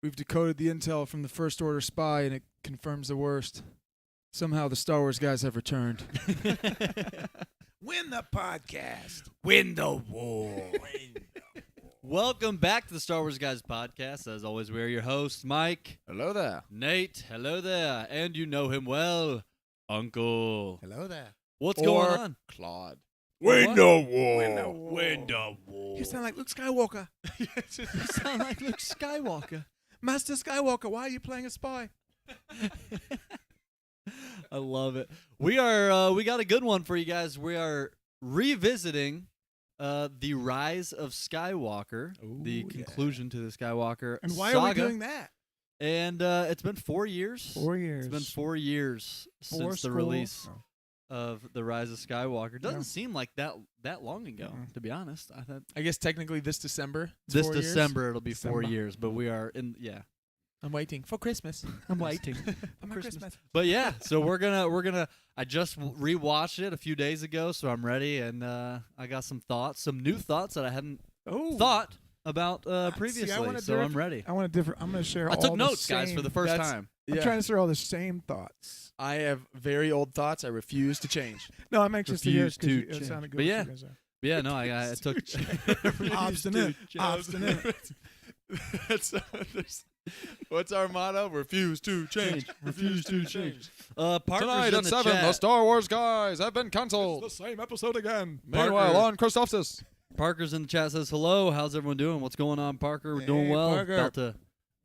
We've decoded the intel from the First Order spy, and it confirms the worst. Somehow the Star Wars guys have returned. Win the podcast. Win the war. Welcome back to the Star Wars Guys podcast. As always, we're your hosts, Mike. Hello there. Nate. Hello there. And you know him well, Uncle. Hello there. What's going on? Claude. Win the war. Win the war. You sound like Luke Skywalker. You sound like Luke Skywalker. Master Skywalker, why are you playing a spy? I love it. We got a good one for you guys. We are revisiting the Rise of Skywalker, the conclusion to the Skywalker And why saga. are we doing that? And it's been 4 years. 4 years. It's been 4 years since the release of the Rise of Skywalker. Doesn't seem like that long ago, to be honest. I guess technically this December. It's This 4 years. December it'll be 4 years, but we are in I'm waiting for Christmas. I'm waiting. For Christmas. But yeah, so we're gonna. I just rewatched it a few days ago, so I'm ready, and I got some new thoughts that I hadn't thought about previously. I'm ready. I want to differ. I'm going to share I all took the notes, same, guys, for the first time. I'm trying to share all the same thoughts. I have very old thoughts. I refuse to change. No, I'm anxious to hear it Refuse 'cause to it sounded good. But what yeah. you guys are. Yeah, no, I took Obstinate. What's our motto? Refuse to change. Refuse to change. Parker's Tonight in at the 7, chat. the Star Wars guys have been It's canceled. the same episode again. Meanwhile, on Christophsis. Parker's in the chat, says hello. How's everyone doing? What's going on, Parker? We're Hey, doing well. Parker. About to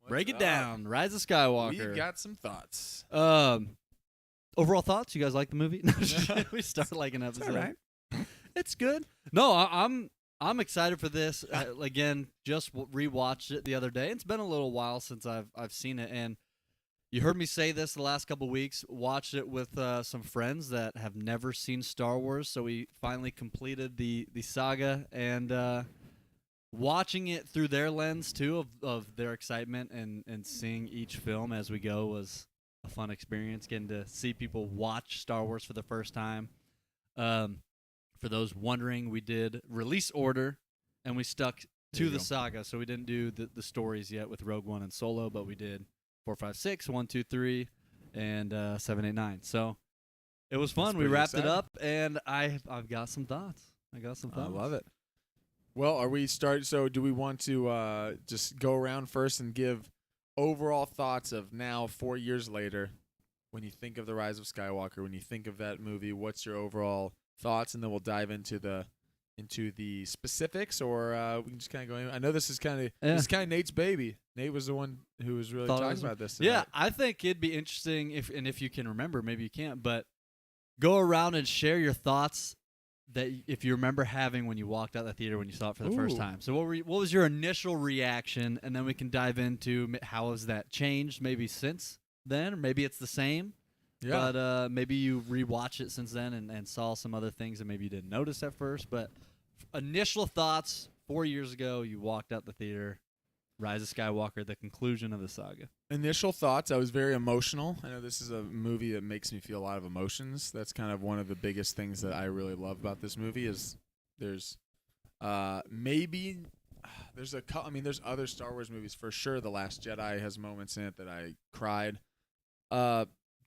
break it up? down. Rise of Skywalker. We've got some thoughts. Overall thoughts? You guys like the movie? We start like an It's episode. all right. It's good. No, I'm excited for this. Again, just rewatched it the other day. It's been a little while since I've seen it, and you heard me say this the last couple weeks. Watched it with some friends that have never seen Star Wars, so we finally completed the saga, and watching it through their lens too of their excitement and seeing each film as we go was a fun experience. Getting to see people watch Star Wars for the first time. For those wondering, we did release order, and we stuck to the saga. So we didn't do the stories yet with Rogue One and Solo, but we did 4, 5, 6, 1, 2, 3, and 7, 8, 9. So it was fun. We pretty wrapped it exciting. up, and I've got some thoughts. I love it. Well, are we start? So, do we want to just go around first and give overall thoughts of now 4 years later? When you think of the Rise of Skywalker, when you think of that movie, what's your overall thoughts? And then we'll dive into the specifics, or we can just kind of go in. I know this is kind of Nate's baby. Nate was the one who was really talking about this tonight. Yeah, I think it'd be interesting if you can remember, maybe you can't, but go around and share your thoughts that if you remember having when you walked out the theater when you saw it for the first time. So what was your initial reaction, and then we can dive into how has that changed maybe since then, or maybe it's the same. Yeah. But maybe you rewatched it since then and saw some other things that maybe you didn't notice at first. But initial thoughts 4 years ago, you walked out the theater, Rise of Skywalker, the conclusion of the saga. Initial thoughts, I was very emotional. I know this is a movie that makes me feel a lot of emotions. That's kind of one of the biggest things that I really love about this movie is there's there's other Star Wars movies for sure. The Last Jedi has moments in it that I cried.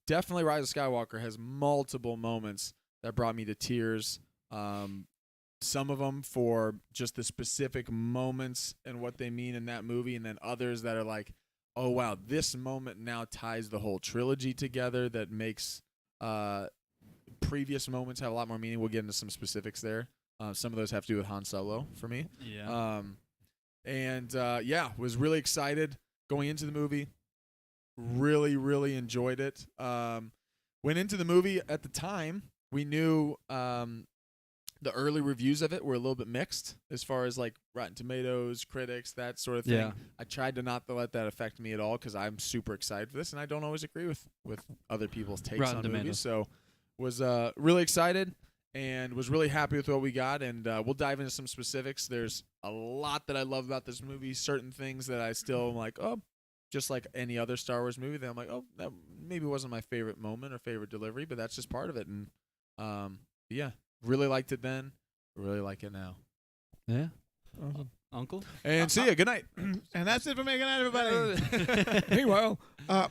Definitely Rise of Skywalker has multiple moments that brought me to tears. Some of them for just the specific moments and what they mean in that movie, and then others that are like, oh, wow, this moment now ties the whole trilogy together that makes previous moments have a lot more meaning. We'll get into some specifics there. Some of those have to do with Han Solo for me. Yeah. Was really excited going into the movie. Really, really enjoyed it. Went into the movie at the time. We knew the early reviews of it were a little bit mixed as far as like Rotten Tomatoes, critics, that sort of thing. Yeah. I tried to not let that affect me at all because I'm super excited for this, and I don't always agree with other people's takes Rotten on Tomatoes. movies. So was really excited and was really happy with what we got, and we'll dive into some specifics. There's a lot that I love about this movie, certain things that I still am like, oh, just like any other Star Wars movie, that I'm like, oh, that maybe wasn't my favorite moment or favorite delivery, but that's just part of it. And yeah, really liked it then, really like it now. Yeah. Awesome. Uncle. And see ya. Good night. And that's it for me. Good night, everybody. Meanwhile,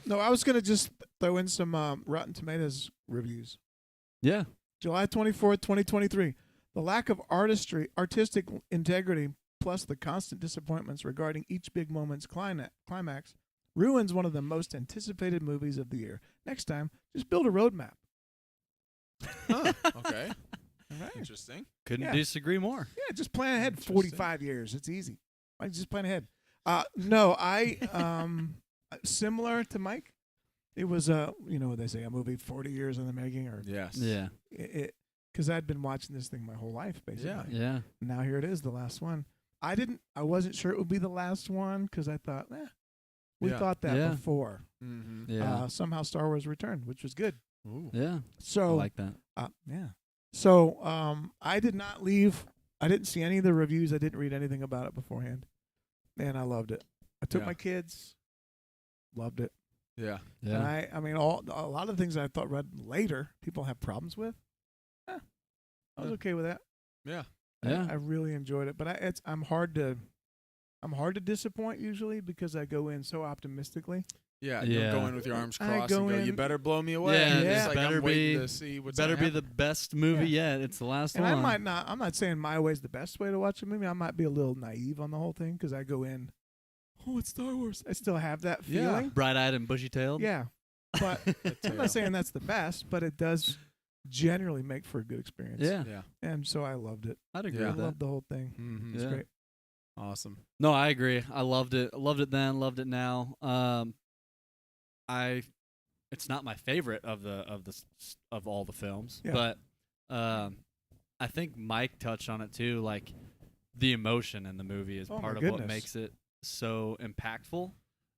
no, I was gonna just throw in some Rotten Tomatoes reviews. Yeah. July 24th, 2023. The lack of artistic integrity, plus the constant disappointments regarding each big moment's climax, ruins one of the most anticipated movies of the year. Next time, just build a roadmap. Huh, okay. All right. Interesting. Couldn't Yeah. disagree more. Yeah, just plan ahead Interesting. 45 years. It's easy. I just plan ahead. No, I similar to Mike. It was what they say, a movie 40 years in the making, or Yes. Yeah. it because I'd been watching this thing my whole life, basically. Yeah. Yeah. Now here it is, the last one. I wasn't sure it would be the last one because I thought, we Yeah. thought that Yeah. before. Mm-hmm. Yeah. Somehow Star Wars returned, which was good. Ooh. Yeah. I So like that. yeah. So I did not leave. I didn't see any of the reviews. I didn't read anything about it beforehand, and I loved it. I took Yeah. my kids, loved it. Yeah. And Yeah. I mean, a lot of things I thought read later people have problems with. I was Yeah. okay with that. Yeah. Yeah. I really enjoyed it, but I'm hard to disappoint usually because I go in so optimistically. Yeah. Yeah. Don't go in with your arms I crossed go and go, you in- better blow me away. Yeah, It's this like better I'm waiting be- to see what's Better gonna be the best movie yet. It's the last And one. I'm not saying my way's the best way to watch a movie. I might be a little naive on the whole thing because I go in, oh, it's Star Wars. I still have that Yeah. feeling. Bright-eyed and bushy-tailed. Yeah. But I'm not saying that's the best, but it does generally make for a good experience. Yeah. Yeah. And so I loved it. I'd agree Yeah. I with that. loved the whole thing. Mm-hmm. It's Yeah. great. Awesome. No, I agree. I loved it. Loved it then. Loved it now. It's not my favorite of all the films, Yeah. but I think Mike touched on it too. Like the emotion in the movie is Oh my part of what goodness. makes it so impactful.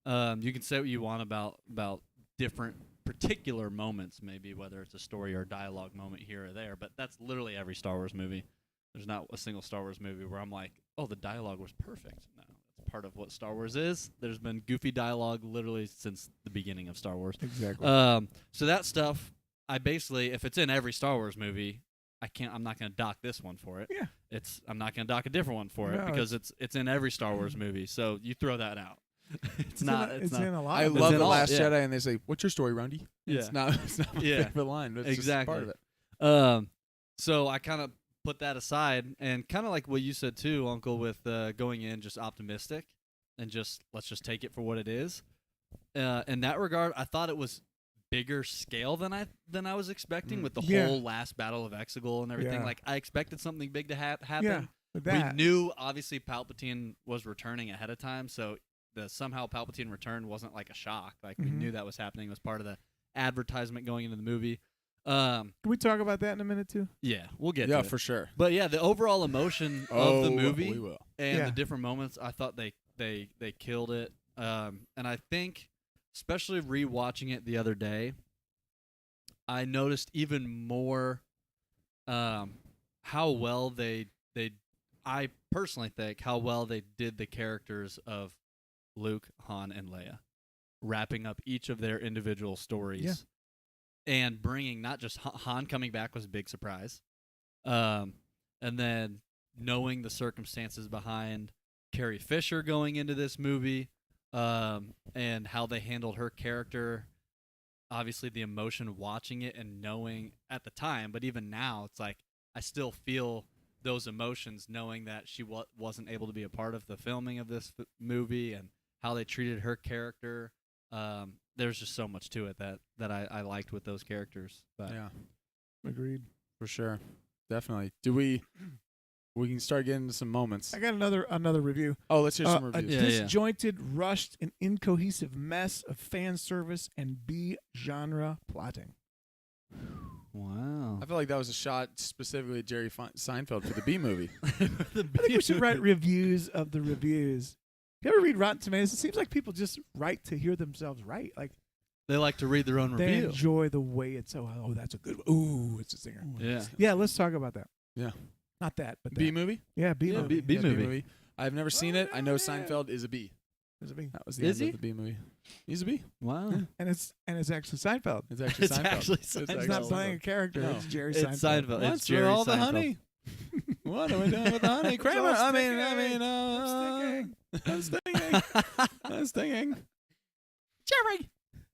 You can say what you want about different particular moments, maybe whether it's a story or a dialogue moment here or there, but that's literally every Star Wars movie. There's not a single Star Wars movie where I'm like, oh, the dialogue was perfect. No, that's part of what Star Wars is. There's been goofy dialogue literally since the beginning of Star Wars. Exactly. So that stuff, I basically, if it's in every Star Wars movie, I'm not going to dock this one for it. Yeah. I'm not going to dock a different one for it No, because it's in every Star Wars movie. So you throw that out. it's not. It's not. in a lot. I of it. love in The all- Last yeah. Jedi, and they say, "What's your story, Roundy?" Yeah. It's not my Yeah. favorite line. But it's just Exactly. part of it. So I kind of put that aside and kind of like what you said too, Uncle, with going in just optimistic and let's just take it for what it is. In that regard, I thought it was bigger scale than I was expecting with the Yeah. whole last Battle of Exegol and everything. Yeah. Like I expected something big to happen. Yeah. With We that. knew obviously Palpatine was returning ahead of time, so the somehow Palpatine return wasn't like a shock. Like we Mhm. knew that was happening. It was part of the advertisement going into the movie. Can we talk about that in a minute too? Yeah, we'll get Yeah, to it. for sure. But yeah, the overall emotion of the movie we will. and Yeah. the different moments, I thought they killed it. And I think, especially rewatching it the other day, I noticed even more how well I personally think how well they did the characters of Luke, Han, and Leia, wrapping up each of their individual stories. Yeah. And bringing not just Han coming back was a big surprise, and then knowing the circumstances behind Carrie Fisher going into this movie, and how they handled her character. Obviously, the emotion watching it and knowing at the time, but even now, it's like I still feel those emotions knowing that she wasn't able to be a part of the filming of this movie and how they treated her character. There's just so much to it that I liked with those characters. But Yeah, Agreed. for sure. Definitely. We can start getting into some moments. I got another review. Oh, let's hear some A reviews. Yeah. disjointed, rushed, and incohesive mess of fan service and B-genre plotting. wow. I feel like that was a shot specifically at Jerry Seinfeld for the B movie. I think we should write reviews of the reviews. If you ever read Rotten Tomatoes, it seems like people just write to hear themselves write. Like They like to read their own they review. enjoy the way it's. Oh, that's a good one. Ooh, it's a singer. Yeah. Yeah, let's talk about that. Yeah. Not that, but B that. movie? Yeah, B Yeah, movie. B Yeah, movie. I've never seen it. I know Seinfeld is a B. There's a B. That was the Is end he? of the B movie. He's a B. Wow. And it's actually Seinfeld. It's actually It's Seinfeld. actually It's Seinfeld. not playing a character. No. It's Jerry It's Seinfeld. Seinfeld. Once It's Jerry for all the Seinfeld. honey. What are we doing with the honey? Kramer, all I'm stinging. Jerry!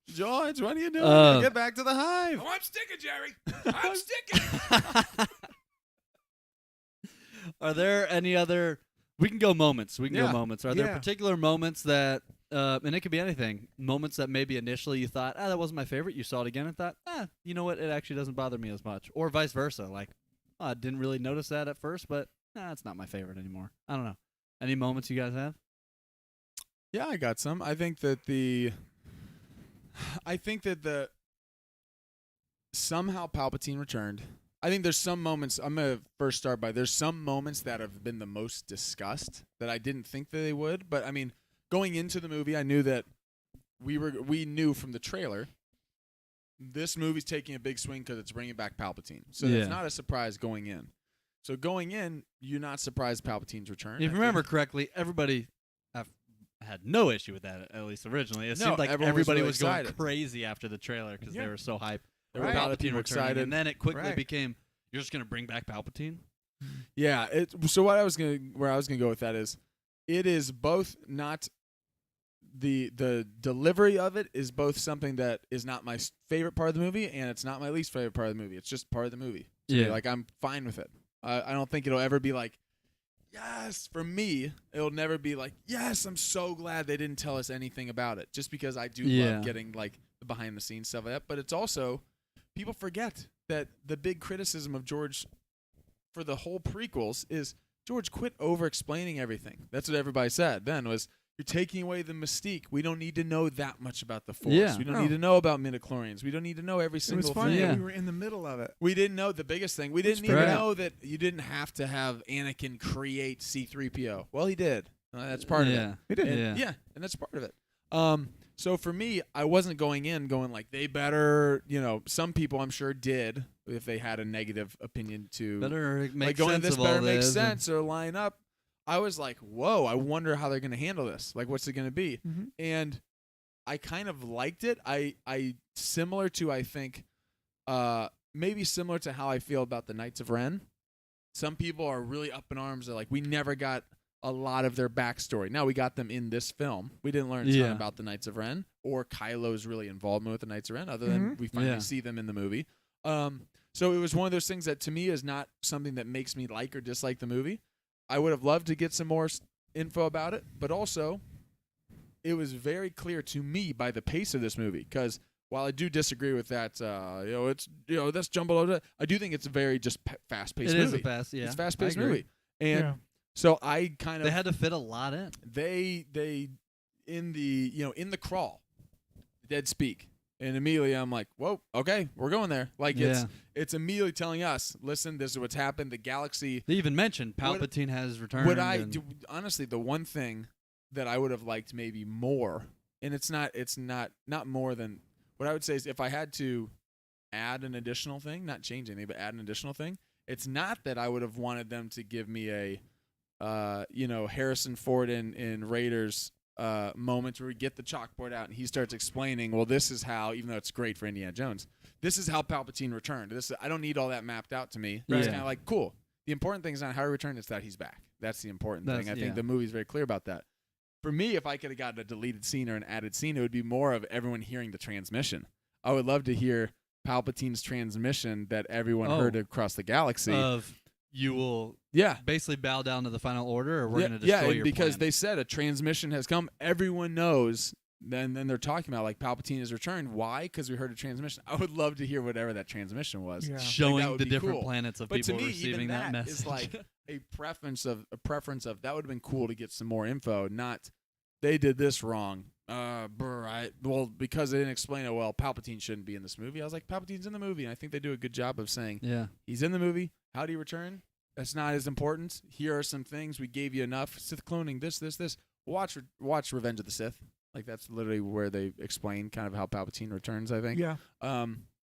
George, what are you doing? Get back to the hive. Oh, I'm sticking, Jerry. I'm sticking. Are there any other? We can go moments. We can go Yeah. moments. Are there Yeah. particular moments that, and it could be anything, moments that maybe initially you thought, that wasn't my favorite. You saw it again and thought, you know what? It actually doesn't bother me as much. Or vice versa. Like, I didn't really notice that at first, but it's not my favorite anymore. I don't know. Any moments you guys have? Yeah, I got some. I think that somehow Palpatine returned. I think there's some moments. I'm gonna first start by there's some moments that have been the most discussed that I didn't think that they would. But I mean, going into the movie, I knew that we knew from the trailer this movie's taking a big swing because it's bringing back Palpatine. So it's not a surprise going in. So going in, you're not surprised Palpatine's return. If you remember correctly, everybody had no issue with that, at least originally. It No, seemed like everyone was everybody really was going excited. crazy after the trailer because they were so hyped. There were a lot of people returning, excited. and then it quickly Right. became, you're just going to bring back Palpatine? Yeah. So where I was gonna go with that is, it is both not the delivery of it is both something that is not my favorite part of the movie, and it's not my least favorite part of the movie. It's just part of the movie. To me. Like, I'm fine with it. I don't think it'll ever be like, yes. For me, it'll never be like, yes, I'm so glad they didn't tell us anything about it. Just because I do love getting like the behind the scenes stuff like that. But it's also, people forget that the big criticism of George for the whole prequels is George quit over explaining everything. That's what everybody said then was, you're taking away the mystique. We don't need to know that much about the Force. Yeah. We don't need to know about midichlorians. We don't need to know every It single was funny thing. that we were in the middle of it. We didn't know the biggest thing. We didn't even Right. know that you didn't have to have Anakin create C-3PO. Well, he did. That's part of it. He did. And, and that's part of it. So for me, I wasn't going like, they better, some people I'm sure did if they had a negative opinion to Better make like going, sense this of better all make this. sense or line up. I was like, whoa, I wonder how they're going to handle this. Like, what's it going to be? Mm-hmm. And I kind of liked it. I similar to, I think, maybe similar to how I feel about the Knights of Ren. Some people are really up in arms. They're like, we never got a lot of their backstory. Now we got them in this film. We didn't learn a ton about the Knights of Ren or Kylo's really involvement with the Knights of Ren, other than we finally see them in the movie. So it was one of those things that to me is not something that makes me like or dislike the movie. I would have loved to get some more info about it, but also it was very clear to me by the pace of this movie, because while I do disagree with that, that's jumbled. I do think it's a very just fast-paced movie. It is a fast, It's a fast-paced I agree. movie, and so I kind of They had to fit a lot in. they in the crawl, dead speak. And immediately I'm like, whoa, okay, we're going there. Like, it's immediately telling us, listen, this is what's happened. The galaxy. They even mentioned Palpatine has returned. Honestly, the one thing that I would have liked maybe more, and it's not more than, what I would say is, if I had to add an additional thing, not change anything, but add an additional thing, it's not that I would have wanted them to give me a, Harrison Ford in Raiders moment where we get the chalkboard out and he starts explaining, well, this is how, even though it's great for Indiana Jones, this is how Palpatine returned. I don't need all that mapped out to me. It's kind of like, cool. The important thing is not how he returned, it's that he's back. That's the important thing. I think the movie's very clear about that. For me, if I could have gotten a deleted scene or an added scene, it would be more of everyone hearing the transmission. I would love to hear Palpatine's transmission that everyone heard across the galaxy. You will basically bow down to the final order, or we're going to destroy your because planet. they said a transmission has come. Everyone knows. Then they're talking about like Palpatine has returned. Why? Because we heard a transmission. I would love to hear whatever that transmission was. Yeah. Showing the be different cool. planets of But people to me, receiving even that that message. is like a preference of that would have been cool to get some more info. Not they did this wrong. Because they didn't explain it well, Palpatine shouldn't be in this movie. I was like, Palpatine's in the movie, and I think they do a good job of saying he's in the movie. How do you return? That's not as important. Here are some things. We gave you enough. Sith cloning, this. Watch Revenge of the Sith. Like, that's literally where they explain kind of how Palpatine returns, I think. Yeah.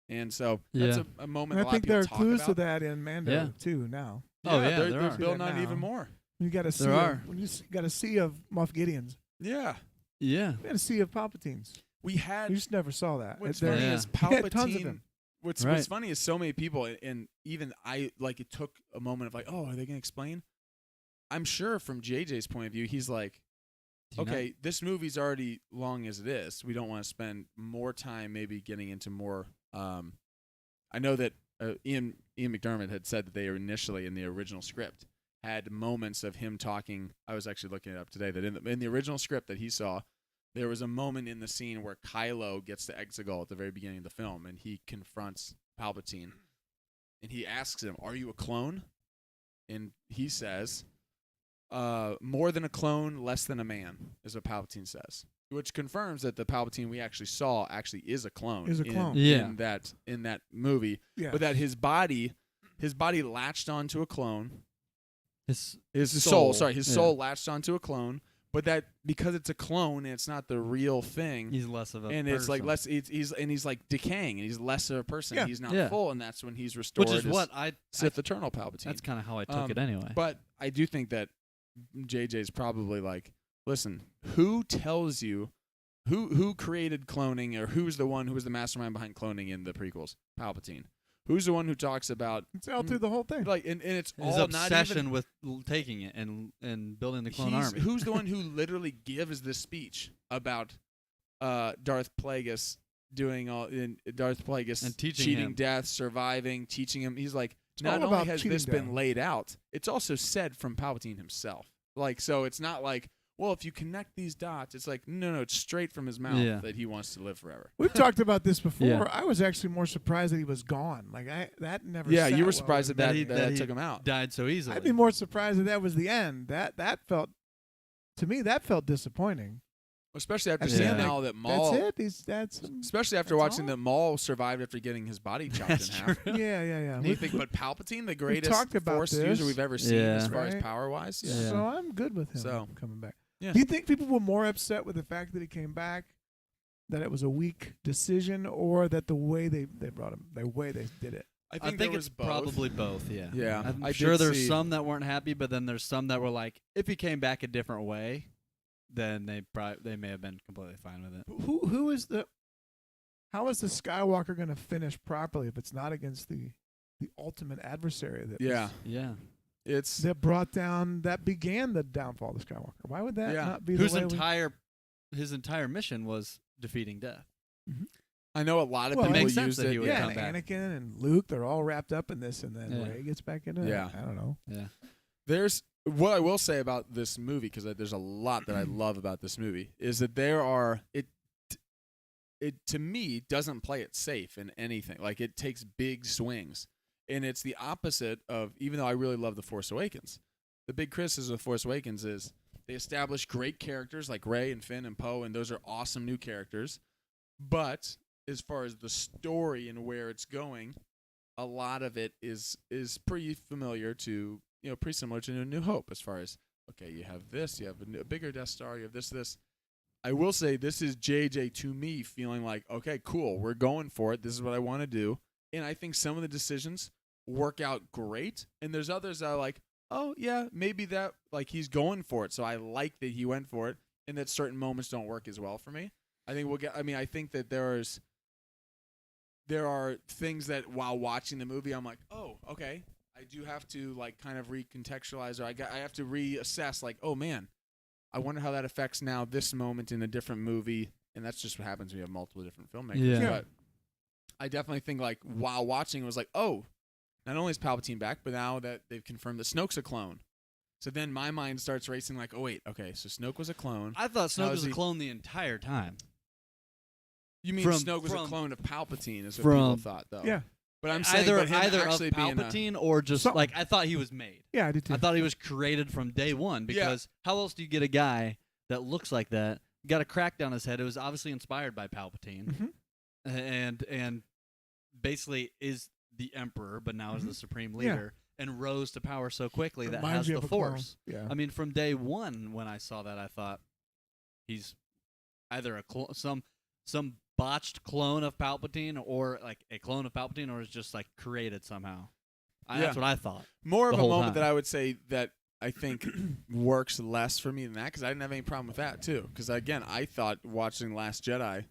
And so that's a moment And a I lot of think people there are talk clues about. to that in Mando Yeah. too now. They're are. building on Now. even more. You got a sea. You got a sea of Moff Gideons. Yeah. Yeah. You got a sea of Palpatines. We had. You just never saw that. What's There- funny is He had tons of Palpatine. them. What's funny is so many people, and even I, like, it took a moment of like, oh, are they going to explain? I'm sure from JJ's point of view, he's like, okay, this movie's already long as it is. We don't want to spend more time maybe getting into more. I know that Ian McDermott had said that they initially in the original script had moments of him talking. I was actually looking it up today that in the original script that he saw, there was a moment in the scene where Kylo gets to Exegol at the very beginning of the film, and he confronts Palpatine, and he asks him, "Are you a clone?" And he says, "More than a clone, less than a man," is what Palpatine says, which confirms that the Palpatine we actually saw actually is a clone. In that movie, but that his body latched onto a clone. His soul latched onto a clone. But that because it's a clone and it's not the real thing, he's less of a person. And it's like less. He's like decaying and he's less of a person. Yeah. He's not full, and that's when he's restored. Which is what Sith Eternal Palpatine. That's kind of how I took it anyway. But I do think that JJ's probably like, listen, who tells you who created cloning, or who's the one who was the mastermind behind cloning in the prequels? Palpatine. Who's the one who talks about it's all through the whole thing? Like, and it's his all obsession with taking it and building the clone army. Who's the one who literally gives this speech about Darth Plagueis doing Darth Plagueis and teaching cheating him death, surviving, teaching him? He's like, it's not all only has this death. been laid out, it's also said from Palpatine himself. Like, so it's not like, well, if you connect these dots, it's like, no, it's straight from his mouth that he wants to live forever. We've talked about this before. Yeah. I was actually more surprised that he was gone. Like that never. Yeah, sat you were well surprised with that me. that took him out. Died so easily. I'd be more surprised that was the end. That felt, to me, that felt disappointing. Especially after seeing now that Maul. That's it. Especially after watching that Maul survived after getting his body chopped in half. Yeah. And you think, but Palpatine, the greatest talked about Force this. user we've ever seen as far as Right. power-wise. Yeah. So I'm good with him coming back. Yeah. Do you think people were more upset with the fact that he came back, that it was a weak decision, or that the way they brought him, the way they did it? I think there it's was both. probably both. Yeah. Yeah. I'm I sure did there's see- some that weren't happy, but then there's some that were like, if he came back a different way, then they may have been completely fine with it. Who is the? How is the Skywalker going to finish properly if it's not against the ultimate adversary that Yeah. was, that began the downfall of the Skywalker? Why would that not be Whose the way his entire mission was defeating death. I know a lot of Well, it people makes sense used that it. he would yeah, come and back. Anakin and Luke, they're all wrapped up in this, and then Yeah. Rey gets back into it. Yeah. I don't know. Yeah. There's what I will say about this movie, because there's a lot that I love about this movie, is that it to me doesn't play it safe in anything. Like, it takes big swings, and it's the opposite of, even though I really love The Force Awakens, the big criticism of Force Awakens is they establish great characters like Rey and Finn and Poe, and those are awesome new characters, but as far as the story and where it's going, a lot of it is pretty familiar to, pretty similar to A New Hope, as far as, okay, you have this, you have a bigger Death Star, you have this. I will say this is JJ to me feeling like, okay, cool, we're going for it. This is what I want to do. And I think some of the decisions work out great. And there's others that are like, oh, yeah, maybe that, like, he's going for it. So I like that he went for it, and that certain moments don't work as well for me. I think that there are things that while watching the movie, I'm like, oh, okay, I do have to, like, kind of recontextualize, or I have to reassess, like, oh man, I wonder how that affects now this moment in a different movie. And that's just what happens when you have multiple different filmmakers. Yeah. But I definitely think, like, while watching, it was like, oh, not only is Palpatine back, but now that they've confirmed that Snoke's a clone. So then my mind starts racing, like, oh wait, okay, so Snoke was a clone. I thought Snoke How was is a he- clone the entire time. You mean Snoke was a clone of Palpatine, is what people thought, though. Yeah. But I'm saying either but him of actually being Palpatine or just Something. like I thought he was made. Yeah, I did too. I thought he was created from day one because how else do you get a guy that looks like that, got a crack down his head? It was obviously inspired by Palpatine, and basically is the Emperor, but now is the Supreme Leader, and rose to power so quickly that Reminds has you the of a clone. Force. Yeah. I mean, from day one when I saw that, I thought he's either some botched clone of Palpatine, or like a clone of Palpatine, or is just like created somehow. That's what I thought. More of the a whole moment time. that I would say that I think works less for me than that, because I didn't have any problem with that too. Because again, I thought watching Last Jedi,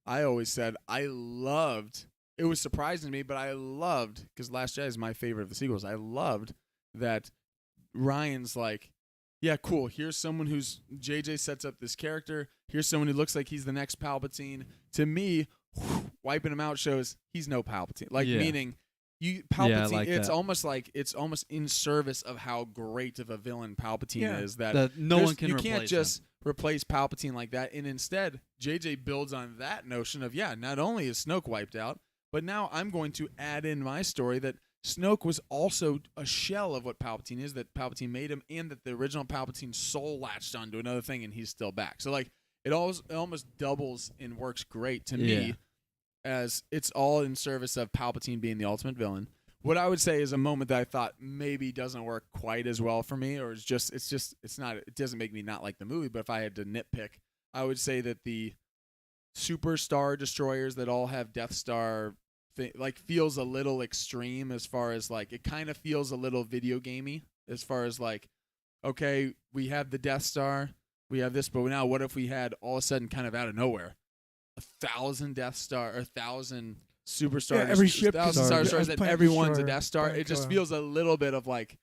I always said I loved it was surprising to me, but I loved, because Last Jedi is my favorite of the sequels. I loved that Ryan's like, yeah, cool. Here's someone who's JJ sets up this character. Here's someone who looks like he's the next Palpatine. To me, wiping him out shows he's no Palpatine. Like meaning Palpatine. Yeah, I like it's that. almost in service of how great of a villain Palpatine is. That no one can you replace can't just him. replace Palpatine like that. And instead, JJ builds on that notion of not only is Snoke wiped out, but now I'm going to add in my story that Snoke was also a shell of what Palpatine is, that Palpatine made him, and that the original Palpatine's soul latched onto another thing, and he's still back. So, like, it almost doubles and works great to me, as it's all in service of Palpatine being the ultimate villain. What I would say is a moment that I thought maybe doesn't work quite as well for me, or it doesn't make me not like the movie, but if I had to nitpick, I would say that the superstar destroyers that all have Death Star feels a little extreme, as far as like it kind of feels a little video gamey, as far as like, okay, we have the Death Star, we have this, but now what if we had all of a sudden, kind of out of nowhere, 1,000 Death Star or 1,000 superstar, every ship 1,000 can Star be Destroyers, a that planet everyone's a destroyer, Death Star. planet It just killer. feels a little bit of like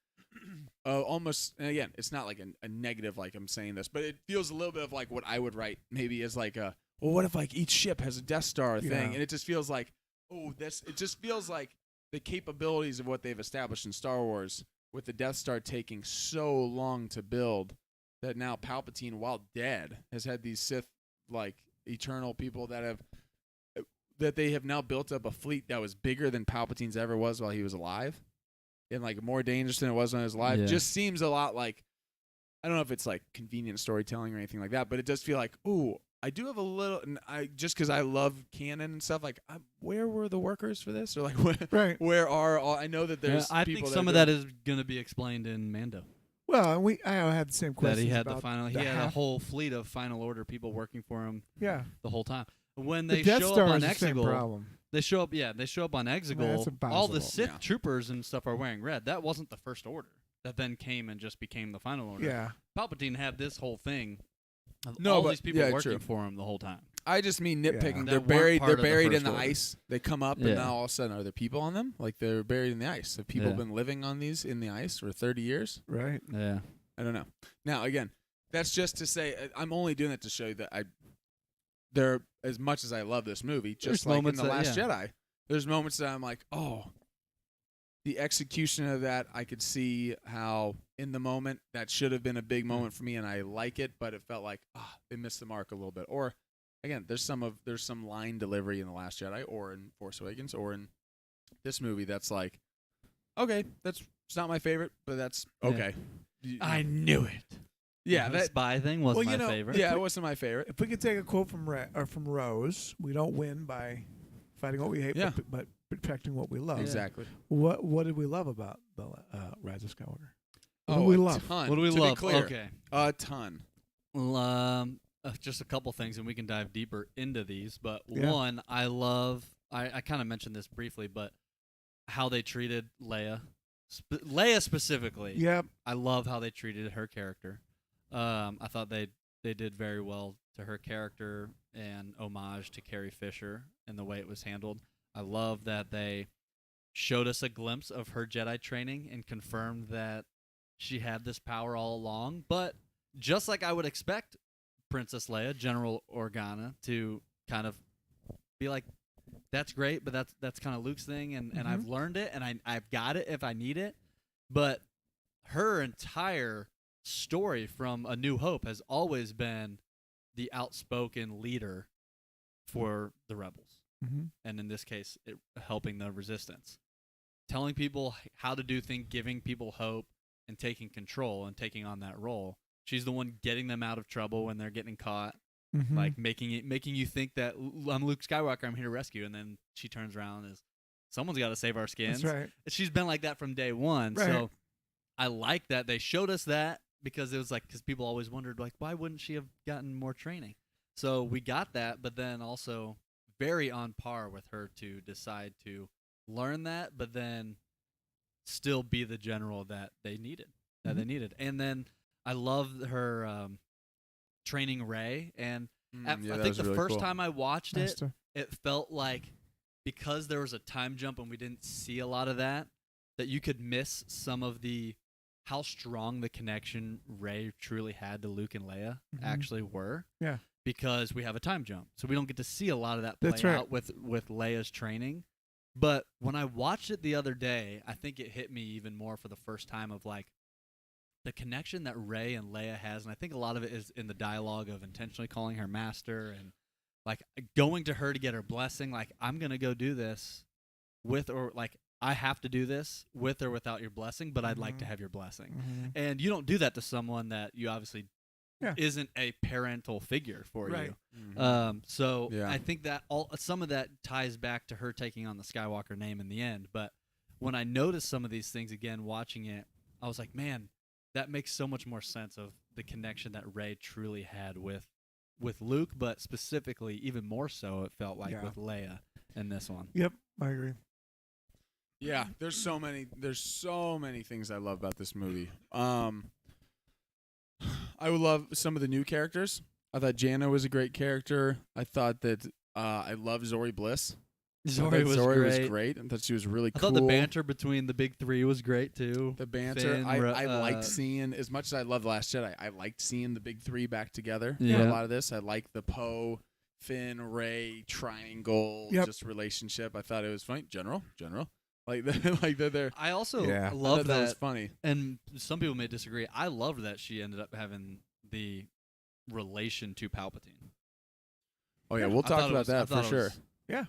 almost, and again, it's not like a negative like I'm saying this, but it feels a little bit of like what I would write maybe as like a, well, what if like each ship has a Death Star thing, Yeah. and it just feels like, it just feels like the capabilities of what they've established in Star Wars, with the Death Star taking so long to build, that now Palpatine, while dead, has had these Sith like eternal people that they have now built up a fleet that was bigger than Palpatine's ever was while he was alive, and like more dangerous than it was when he was alive. Yeah. Just seems a lot like, I don't know if it's like convenient storytelling or anything like that, but it does feel like, ooh, I do have a little, and I just because I love canon and stuff, like where were the workers for this, or like Right. where are all? I know that there's. I people think some of that is going to be explained in Mando. Well, I had the same question. That he had about he had a whole fleet of Final Order people working for him Yeah. the whole time. When The they Death show Star up on is the same Exegol, problem. they show up. Yeah, they show up on that's Exegol. impossible. All the Sith Yeah. troopers and stuff are wearing red. That wasn't the First Order. That then came and just became the Final Order. Yeah. Palpatine had this whole thing. Of No, all but- these people yeah, working true. for him the whole time. I just mean nitpicking. Yeah. They're That weren't buried. part They're of the buried in First the Order. ice. They come up, Yeah. and now all of a sudden, are there people on them? Like they're buried in the ice. Have people Yeah. been living on these in the ice for 30 years? Right. Yeah. I don't know. Now, again, that's just to say, I'm only doing that to show you that as much as I love this movie, just There's like in moments The that- Last yeah. Jedi, there's moments that I'm like, oh, the execution of that, I could see how in the moment that should have been a big moment for me, and I like it, but it felt like they missed the mark a little bit. Or again, there's some line delivery in The Last Jedi, or in Force Awakens, or in this movie that's like, okay, it's not my favorite, but that's Yeah. okay. knew it. Yeah, the that spy thing wasn't Well, my favorite. yeah, it wasn't my favorite. If we could take a quote from from Rose, we don't win by fighting what we hate, Yeah. but protecting what we love. Exactly. What did we love about the Rise of Skywalker? What Oh, do we a love? ton. What do we to love? Be clear, Okay. a ton. Well, just a couple things, and we can dive deeper into these. But Yeah. one, I love. I kind of mentioned this briefly, but how they treated Leia, Leia specifically. Yep. I love how they treated her character. I thought they did very well to her character and homage to Carrie Fisher and the way it was handled. I love that they showed us a glimpse of her Jedi training and confirmed that she had this power all along. But just like I would expect Princess Leia, General Organa, to kind of be like, that's great, but that's kind of Luke's thing, and I've learned it, and I've got it if I need it. But her entire story from A New Hope has always been the outspoken leader for the rebels, Mm-hmm. and in this case, helping the resistance, telling people how to do things, giving people hope, and taking control and taking on that role. She's the one getting them out of trouble when they're getting caught, Mm-hmm. like making you think that I'm Luke Skywalker, I'm here to rescue, and then she turns around and is, someone's got to save our skins. That's right. She's been like that from day one. Right. So I like that they showed us that, because it was like, because people always wondered, like, why wouldn't she have gotten more training? So we got that, but then also very on par with her to decide to learn that, but then still be the general that they needed. And then I love her training Rey, and I that think was the really first cool. time I watched it, Master. it felt like because there was a time jump and we didn't see a lot of that you could miss some of the how strong the connection Rey truly had to Luke and Leia actually were. Yeah. Because we have a time jump. So we don't get to see a lot of that play That's right. out with Leia's training. But when I watched it the other day, I think it hit me even more for the first time of like the connection that Rey and Leia has, and I think a lot of it is in the dialogue of intentionally calling her master and like going to her to get her blessing, like I'm going to go do this with or like I have to do this with or without your blessing, but I'd like to have your blessing. And you don't do that to someone that you obviously isn't a parental figure for Right. you. So Yeah. I think that some of that ties back to her taking on the Skywalker name in the end. But when I noticed some of these things again, watching it, I was like, man, that makes so much more sense of the connection that Rey truly had with Luke, but specifically even more so it felt like with Leia in this one. Yep, I agree. Yeah, there's so many things I love about this movie. I would love some of the new characters. I thought Jana was a great character. I thought that I love Zori Bliss. Zori was great. I thought she was really I cool. thought the banter between the big three was great too. The banter. Finn, I liked seeing, as much as I love The Last Jedi, I liked seeing the big three back together for Yeah. a lot of this. I liked the Poe, Finn, Rey triangle just relationship. I thought it was funny. General. Like they're I also I love thought that was funny. And some people may disagree. I loved that she ended up having the relation to Palpatine. Oh yeah, we'll I talk thought it about was- that I thought for it sure. was Yeah.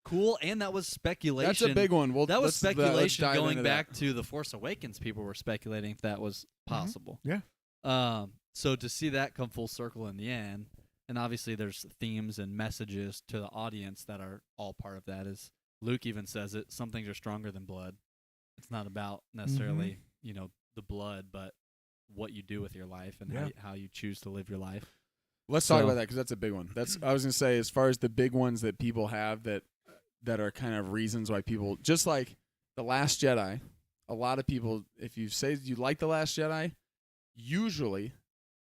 Cool, and that was speculation. That's a big one. That was let's speculation dive going into back that. to The Force Awakens. People were speculating if that was possible. Yeah. So to see that come full circle in the end, and obviously there's themes and messages to the audience that are all part of that. Is Luke even says it? Some things are stronger than blood. It's not about necessarily the blood, but what you do with your life and how you choose to live your life. Let's talk about that because that's a big one. That's I was gonna say, as far as the big ones that people have that are kind of reasons why people, just like The Last Jedi. A lot of people, if you say you like The Last Jedi, usually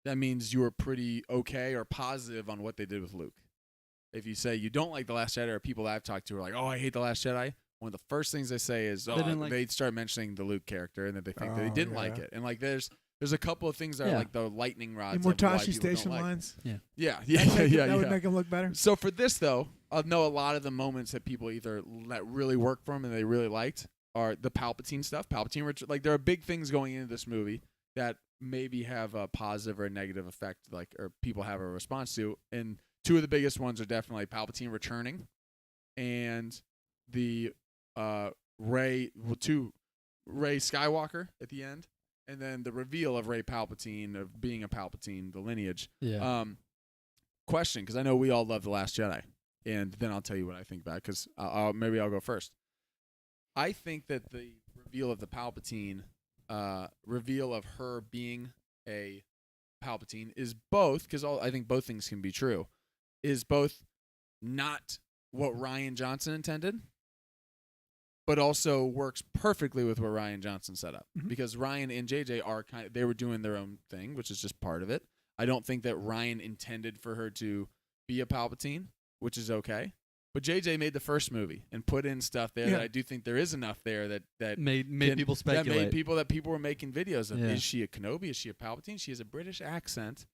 that means you were pretty okay or positive on what they did with Luke. If you say you don't like The Last Jedi, or people that I've talked to are like, oh, I hate The Last Jedi, one of the first things they say is, they start mentioning the Luke character and that they think that they didn't like it. And like there's a couple of things that are like the lightning rods. Immortashi station lines. Yeah. That would make them look better. So for this though, I know a lot of the moments that people either that really work for them and they really liked are the Palpatine stuff. Like there are big things going into this movie that maybe have a positive or a negative effect, like or people have a response to. And two of the biggest ones are definitely Palpatine returning, and the Rey Skywalker at the end, and then the reveal of Rey Palpatine, of being a Palpatine, the lineage. Yeah. Question, because I know we all love The Last Jedi, and then I'll tell you what I think about it, because maybe I'll go first. I think that the reveal of the Palpatine, reveal of her being a Palpatine is both, because I think both things can be true, is both not what Rian Johnson intended, but also works perfectly with what Rian Johnson set up. Because Rian and JJ are they were doing their own thing, which is just part of it. I don't think that Rian intended for her to be a Palpatine, which is okay. But JJ made the first movie and put in stuff there that I do think there is enough there that made people speculate. That people were making videos of. Yeah. Is she a Kenobi? Is she a Palpatine? She has a British accent.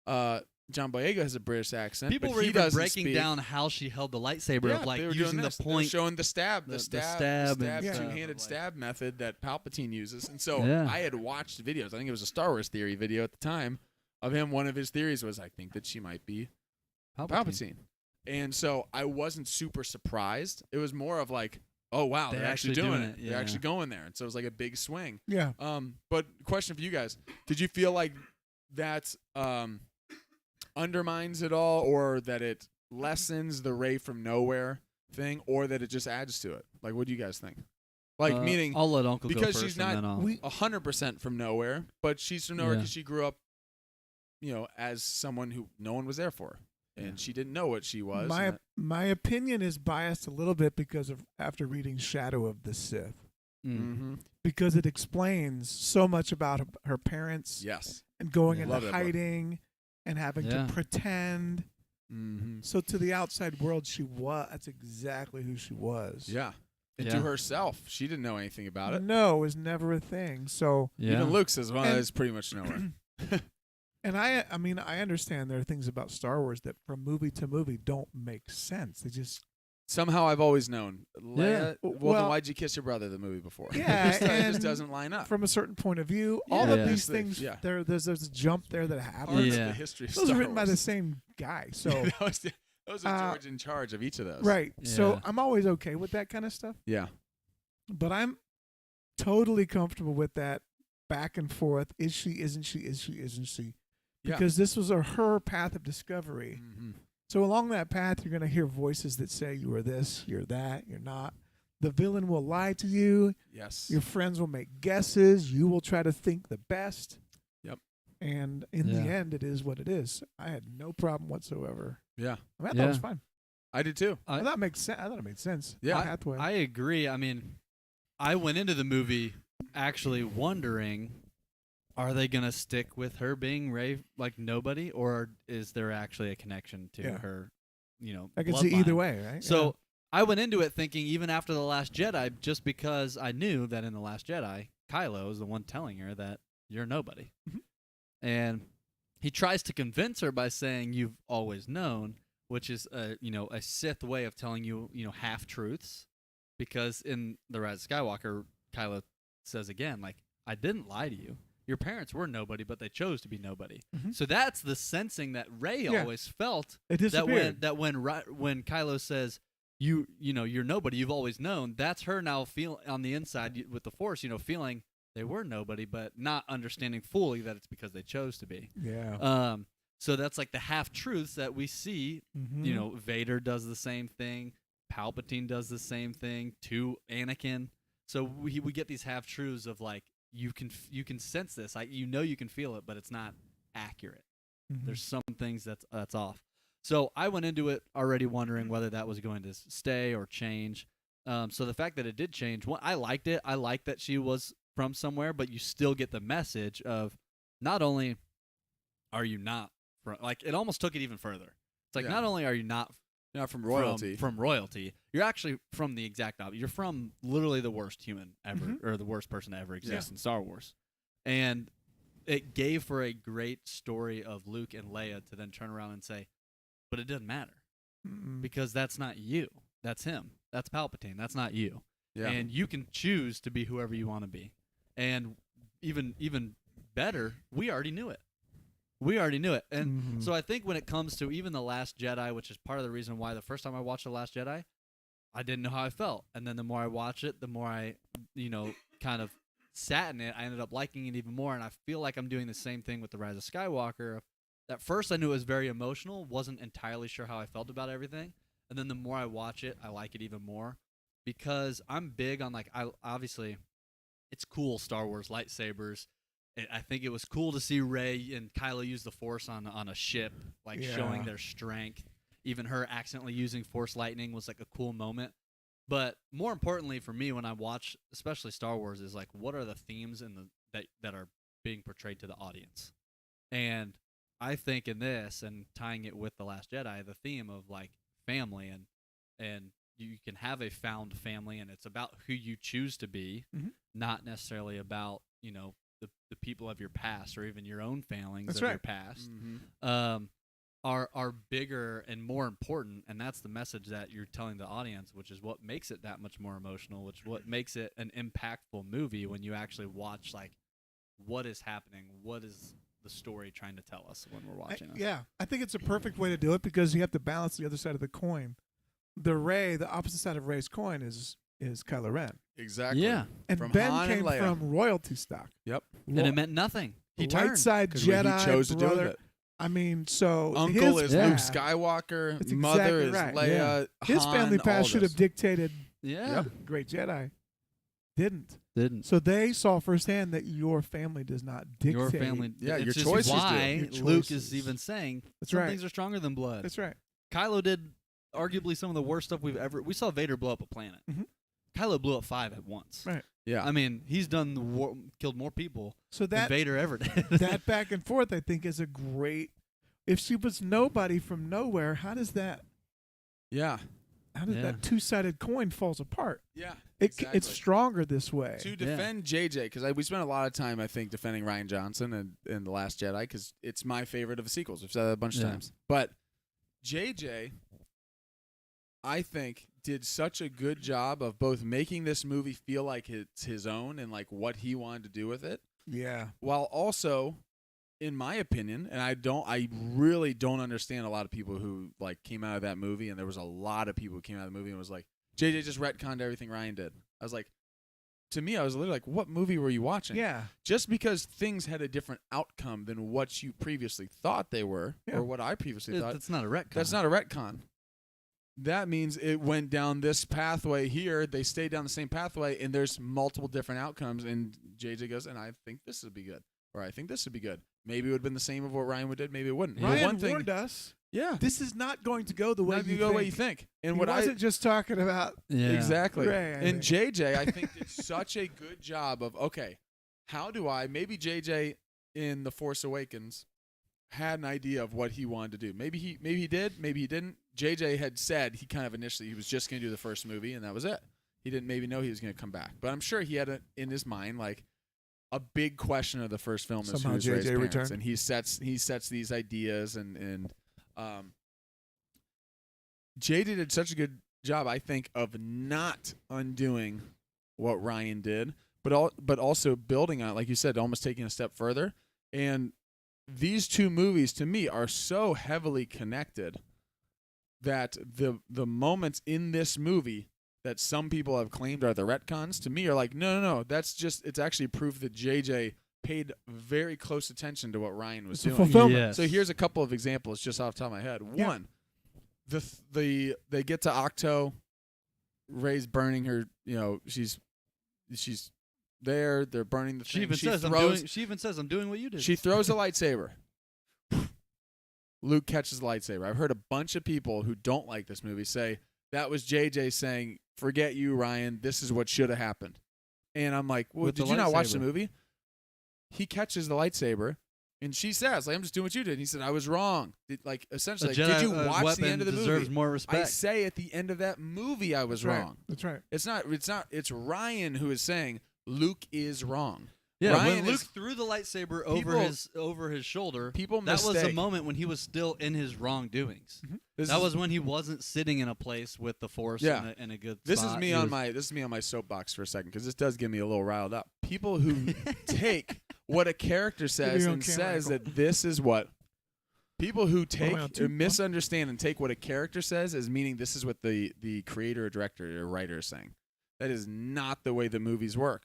John Boyega has a British accent. People but were he even doesn't breaking speak. down how she held the lightsaber of like they were using doing the this. They were point. showing the stab and stuff, two-handed like- stab method that Palpatine uses. And so Yeah. I had watched videos. I think it was a Star Wars theory video at the time of him. One of his theories was, I think that she might be Palpatine. And so I wasn't super surprised. It was more of like, oh wow, they're actually doing it. Yeah. They're actually going there. And so it was like a big swing. Yeah. But question for you guys: did you feel like that undermines it all, or that it lessens the Rey from nowhere thing, or that it just adds to it? Like, what do you guys think? Like, meaning I'll let Uncle because go first she's not and then I'll- 100% from nowhere, but she's from nowhere Yeah. because she grew up, as someone who no one was there for, and she didn't know what she was. and My opinion is biased a little bit because of after reading Shadow of the Sith, because it explains so much about her parents Yes. and going Yeah. into Love that book. hiding and having Yeah. to pretend Mm-hmm. So to the outside world, that's exactly who she was. Yeah. And Yeah. to herself, she didn't know anything about it. No, it was never a thing. So, Even Luke says, well, And- it's pretty much nowhere. and I mean, I understand there are things about Star Wars that from movie to movie don't make sense. They just, Somehow I've always known. Leia, well, Well- then why'd you kiss your brother the movie before? Yeah, it just and doesn't line up. from a certain point of view, all Yeah. of Yeah. these Things, things, yeah. there's a jump there that Parts happens. of Yeah. the history of Those Star are written by the Wars. same guy. So, those are George in charge of each of those. right. So Yeah. I'm always okay with that kind of stuff. Yeah. But I'm totally comfortable with that back and forth. Is she? Isn't she? Is she? Isn't she? Yeah. Because this was her path of discovery. Mm-hmm. So along that path, you're going to hear voices that say you are this, you're that, you're not. The villain will lie to you. Yes. Your friends will make guesses. You will try to think the best. Yep. And in the Yeah. end, it is what it is. I had no problem whatsoever. Yeah. I mean, I thought it was Yeah. fine. I did too. I thought it made sense. I thought it made sense. Yeah. Hathaway. I agree. I mean, I went into the movie actually wondering, are they gonna stick with her being Rey like nobody, or is there actually a connection to Yeah. her? You know, I can see either bloodline? way, right? So I went into it thinking, even after the Last Jedi, just because I knew that in the Last Jedi, Kylo is the one telling her that you're nobody, Mhm. and he tries to convince her by saying you've always known, which is a Sith way of telling you half truths, because in the Rise of Skywalker, Kylo says again, like, I didn't lie to you. Your parents were nobody, but they chose to be nobody. Mhm. So that's the sensing that Rey Yeah. always felt. It disappeared. When Kylo says you're nobody, you've always known, that's her now feel on the inside with the Force, feeling they were nobody, but not understanding fully that it's because they chose to be. Yeah. So that's like the half truths that we see. Mhm. Vader does the same thing, Palpatine does the same thing to Anakin. So we get these half truths of like you can sense this, you can feel it, but it's not accurate. Mhm. There's some things that's off. So I went into it already wondering whether that was going to stay or change. So the fact that it did change, I liked it. I liked that she was from somewhere, but you still get the message of not only are you not from, like, it almost took it even further. It's like, Yeah. not only are you not From royalty. from royalty, you're actually from the exact opposite. You're from literally the worst human ever, Mhm. or the worst person to ever exist in Star Wars. And it gave for a great story of Luke and Leia to then turn around and say, but it doesn't matter Mm-mm. because that's not you. That's him. That's Palpatine. That's not you. Yeah. And you can choose to be whoever you want to be. And even better, we already knew it. We already knew it. And Mhm. so I think when it comes to even The Last Jedi, which is part of the reason why the first time I watched The Last Jedi, I didn't know how I felt. And then the more I watch it, the more I, kind of sat in it, I ended up liking it even more. And I feel like I'm doing the same thing with The Rise of Skywalker. At first, I knew it was very emotional, wasn't entirely sure how I felt about everything. And then the more I watch it, I like it even more. Because I'm big on, obviously, it's cool, Star Wars lightsabers. I think it was cool to see Rey and Kylo use the Force on a ship, showing Yeah. their strength. Even her accidentally using Force lightning was like a cool moment. But more importantly for me, when I watch, especially Star Wars, is like, what are the themes that are being portrayed to the audience? And I think in this, and tying it with The Last Jedi, the theme of like family and you can have a found family, and it's about who you choose to be, Mhm. not necessarily about the people of your past or even your own failings That's of your right. past. Mm-hmm. Are bigger and more important, and that's the message that you're telling the audience, which is what makes it that much more emotional, which what makes it an impactful movie when you actually watch like what is happening, what is the story trying to tell us when we're watching this. Yeah, I think it's a perfect way to do it because you have to balance the other side of the coin. The opposite side of Rey's coin is Kylo Ren, Exactly. Yeah. and From Ben Han and came Leia. from royalty stock. Yep. And it meant nothing. He light turned. side 'Cause Jedi he chose to do brother. it. I mean, so Uncle his is Luke path- Skywalker. That's Mother exactly is right, Leia. His Han, family all path should this. have dictated Yeah. Great Jedi. Didn't. Didn't. So they saw firsthand that your family does not dictate. Your family. Yeah, it's your just choices do. why Your Luke choices. is even saying That's some right. things are stronger than blood. That's right. Kylo did arguably some of the worst stuff we saw Vader blow up a planet. Mhm. Kylo blew up 5 at once. Right. Yeah. I mean, he's killed more people So than that Vader ever did. that back and forth, I think, is a great. if she was nobody from nowhere, how does that Yeah. that two-sided coin falls apart? Yeah. It's stronger this way. To defend JJ, because we spent a lot of time, I think, defending Ryan Johnson in The Last Jedi, because it's my favorite of the sequels. We've said that a bunch of times. But JJ, I think, did such a good job of both making this movie feel like it's his own and like what he wanted to do with it, Yeah. while also, in my opinion, and I really don't understand a lot of people who like came out of that movie, and there was a lot of people who came out of the movie and was like, JJ just retconned everything Ryan did. I was like, to me, I was literally like, what movie were you watching? Yeah. Just because things had a different outcome than what you previously thought they were, or what I previously thought. That's not a retcon. That's not a retcon. That means it went down this pathway here. They stayed down the same pathway, and there's multiple different outcomes. And JJ goes, and I think this would be good, or I think this would be good. Maybe it would have been the same of what Ryan would did. Maybe it wouldn't. Ryan warned us. Yeah, This is not going to go the way you go the way you think. think. And He what wasn't just talking about exactly. Ray, I And think. JJ, I think, did such a good job of, okay, how do I, maybe JJ in The Force Awakens had an idea of what he wanted to do. Maybe he did, maybe he didn't. JJ had said he kind of initially he was just going to do the first movie, and that was it. He didn't maybe know he was going to come back. But I'm sure he had it in his mind, like, a big question of the first film is Somehow who's JJ Rey's parents. returned. And he sets these ideas, and JJ did such a good job, I think, of not undoing what Ryan did, but also building on it, like you said, almost taking a step further. And these two movies, to me, are so heavily connected that the moments in this movie that some people have claimed are the retcons, to me, are like, no, that's just, it's actually proof that JJ paid very close attention to what Ryan was doing. Fulfillment. Yes. So here's a couple of examples just off the top of my head. Yeah. One, they get to Octo, Rey's burning her, she's there, they're burning the She thing. even says I'm doing what you did. She throws a lightsaber. Luke catches the lightsaber. I've heard a bunch of people who don't like this movie say that was JJ saying, "Forget you, Ryan. This is what should have happened." And I'm like, "Well, With did the you not watch the lightsaber. movie?" He catches the lightsaber, and she says, "I'm just doing what you did." And he said, "I was wrong." Essentially, A did you Jedi, watch the weapon end of the deserves movie? more I respect. say at the end of that movie, I was That's right. wrong. That's right. It's not. It's Ryan who is saying Luke is wrong. Yeah, Ryan when Luke is- threw the lightsaber People- over his shoulder, People that was a mistake. moment when he was still in his wrongdoings. This That is- was when he wasn't sitting in a place with the Force Yeah. in a good This spot. is me He on was- my soapbox for a second, because this does get me a little riled up. People who take what a character says your own and camera says angle. that this is what people who take around or too, misunderstand and take what a character says as meaning this is what the creator or director or writer is saying. That is not the way the movies work.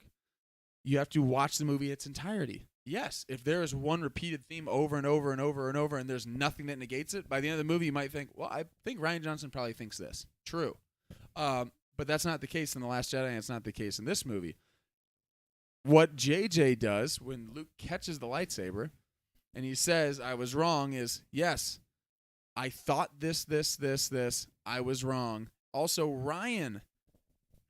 You have to watch the movie in its entirety. Yes, if there is one repeated theme over and over and over and over, and there's nothing that negates it, by the end of the movie you might think, well, I think Rian Johnson probably thinks this. True. But that's not the case in The Last Jedi, and it's not the case in this movie. What JJ does when Luke catches the lightsaber and he says, I was wrong, is, yes, I thought this. I was wrong. Also, Ryan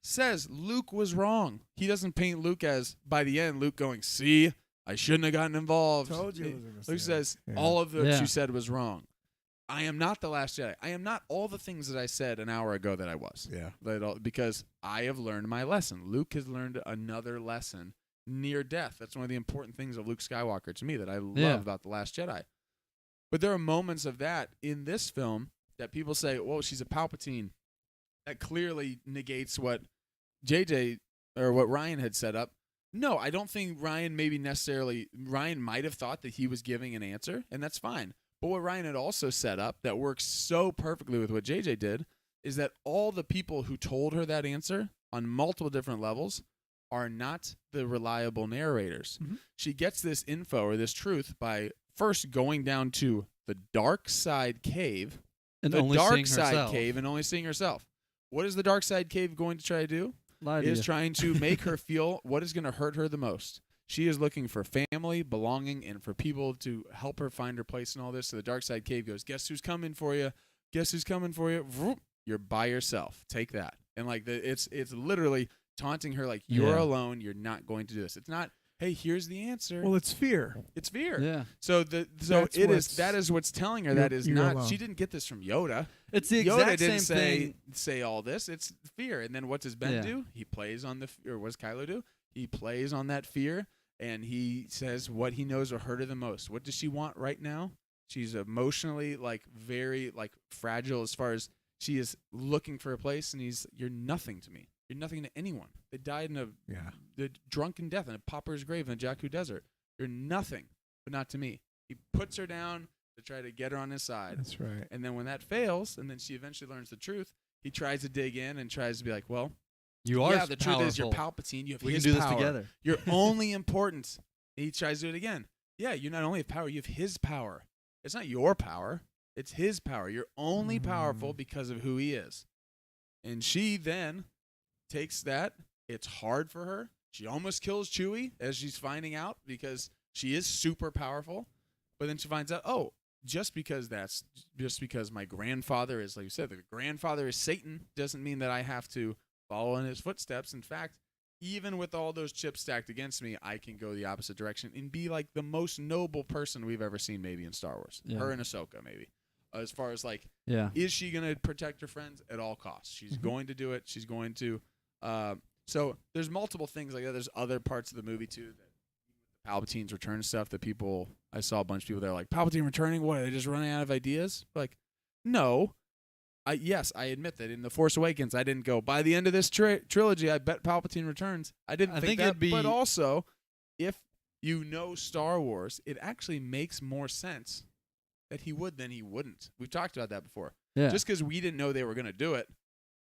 says Luke was wrong. He doesn't paint Luke as, by the end, Luke going, see, I shouldn't have gotten involved. Told you it was a Luke mistake. says, Yeah. all of what Yeah. you said was wrong. I am not the Last Jedi. I am not all the things that I said an hour ago that I was. Yeah. Because I have learned my lesson. Luke has learned another lesson near death. That's one of the important things of Luke Skywalker to me that I love Yeah. about The Last Jedi. But there are moments of that in this film that people say, well, she's a Palpatine. That clearly negates what JJ or what Ryan had set up. No, I don't think Ryan might have thought that he was giving an answer, and that's fine. But what Ryan had also set up that works so perfectly with what JJ did is that all the people who told her that answer on multiple different levels are not the reliable narrators. Mhm. She gets this info or this truth by first going down to the dark side cave, and the only dark seeing side herself. cave, and only seeing herself. What is the dark side cave going to try to do? Lie to Is you. trying to make her feel what is going to hurt her the most. She is looking for family, belonging, and for people to help her find her place in all this. So the dark side cave goes, guess who's coming for you? Guess who's coming for you? Vroom. You're by yourself. Take that. And like it's literally taunting her like, you're Yeah. alone. You're not going to do this. It's not hey, here's the answer. Well, it's fear. It's fear. Yeah. So That's that is what's telling her you're- that is you're not. alone. She didn't get this from Yoda. It's the Yoda exact didn't same thing. say all this. It's fear. And then what does Ben Yeah. do? He plays on or what does Kylo do? He plays on that fear, and he says what he knows will hurt her the most. What does she want right now? She's emotionally very fragile as far as she is looking for a place, and you're nothing to me. You're nothing to anyone. They died in the drunken death in a pauper's grave in the Jakku desert. You're nothing, but not to me. He puts her down to try to get her on his side. That's right. And then when that fails, and then she eventually learns the truth, he tries to dig in and tries to be like, well, You are yeah, the truth is you're powerful. Palpatine. You have We his can do this power. together. You're only important. He tries to do it again. Yeah, you not only have power, you have his power. It's not your power. It's his power. You're only powerful because of who he is. And she then takes that. It's hard for her. She almost kills Chewie as she's finding out because she is super powerful. But then she finds out, oh, just because my grandfather is, like you said, the grandfather is Satan doesn't mean that I have to follow in his footsteps. In fact, even with all those chips stacked against me, I can go the opposite direction and be like the most noble person we've ever seen maybe in Star Wars. Yeah. Her and Ahsoka maybe. As far as Yeah. is she going to protect her friends at all costs? She's going to do it. She's going to. So there's multiple things like that. There's other parts of the movie too that Palpatine's return stuff that I saw a bunch of people that are like, Palpatine returning? What, are they just running out of ideas? Like, no. Yes, I admit that in The Force Awakens, I didn't go, by the end of this trilogy, I bet Palpatine returns. I didn't think that. But also, if you know Star Wars, it actually makes more sense that he would than he wouldn't. We've talked about that before. Yeah. Just because we didn't know they were going to do it,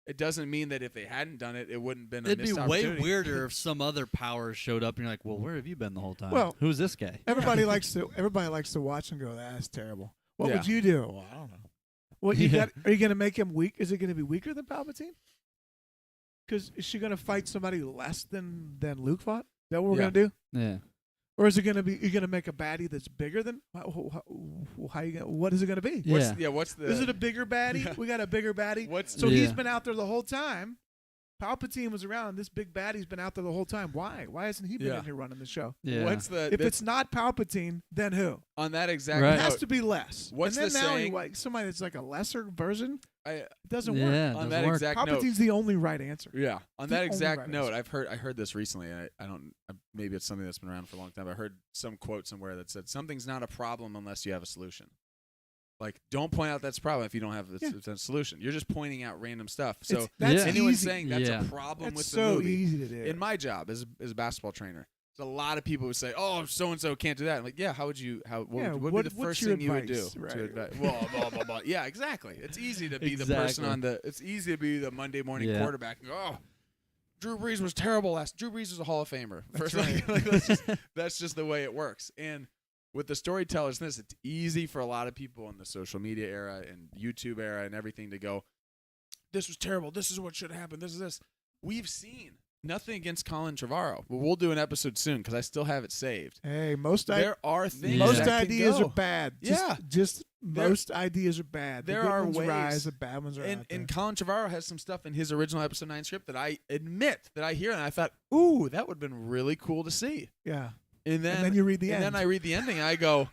it doesn't mean that if they hadn't done it, it wouldn't have been a It'd be missed way opportunity. weirder if some other power showed up and you're like, well, where have you been the whole time? Well, who's this guy? Everybody likes to watch and go, that's terrible. What Yeah. would you do? Well, I don't know. What you got? Are you going to make him weak? Is it going to be weaker than Palpatine? Because is she going to fight somebody less than Luke fought? Is that what we're going to do? Yeah. Or is it going to be? You're going to make a baddie that's bigger than? How you gonna, what is it going to be? What's the? Is it a bigger baddie? Yeah. We got a bigger baddie. So He's been out there the whole time. Palpatine was around. This big baddie's been out there the whole time. Why? Why hasn't he been in here running the show? Yeah. What's the? If it's not Palpatine, then who? on that exact Right. It has note, to be less. What's and then the now saying? somebody that's like a lesser version. I, It doesn't Yeah. work. It on doesn't that work. exact note, Palpatine's the only right answer. yeah. On the that only exact right note, answer. I heard this recently. I don't. Maybe it's something that's been around for a long time. I heard some quote somewhere that said something's not a problem unless you have a solution. Like, don't point out that's a problem if you don't have a solution. You're just pointing out random stuff. So That's anyone easy. saying that's Yeah. a problem That's with so the movie. easy to do. In my job as a basketball trainer, there's a lot of people who say, "Oh, so and so can't do that." I'm like, yeah, how would you? What would be the what's first your thing you would do? advice? Right. To advise? Well, blah blah blah. Yeah, exactly. It's easy to be the person Exactly. on the. It's easy to be the Monday morning Yeah. quarterback. And go, oh, Drew Brees was terrible last. Drew Brees was a Hall of Famer. That's First, right. that's just the way it works. And with the storytellers, it's easy for a lot of people in the social media era and YouTube era and everything to go, this was terrible. This is what should happen. This is this. We've seen nothing against Colin Trevorrow, but we'll do an episode soon because I still have it saved. Hey, There are things. most that can ideas go. are bad. Yeah. Just most ideas are bad. there the good are ones ways. rise, the bad ones are out there. And Colin Trevorrow has some stuff in his original episode 9 script that I admit that I hear and I thought, ooh, that would have been really cool to see. yeah. And then you read the and end. then I read the ending and I go,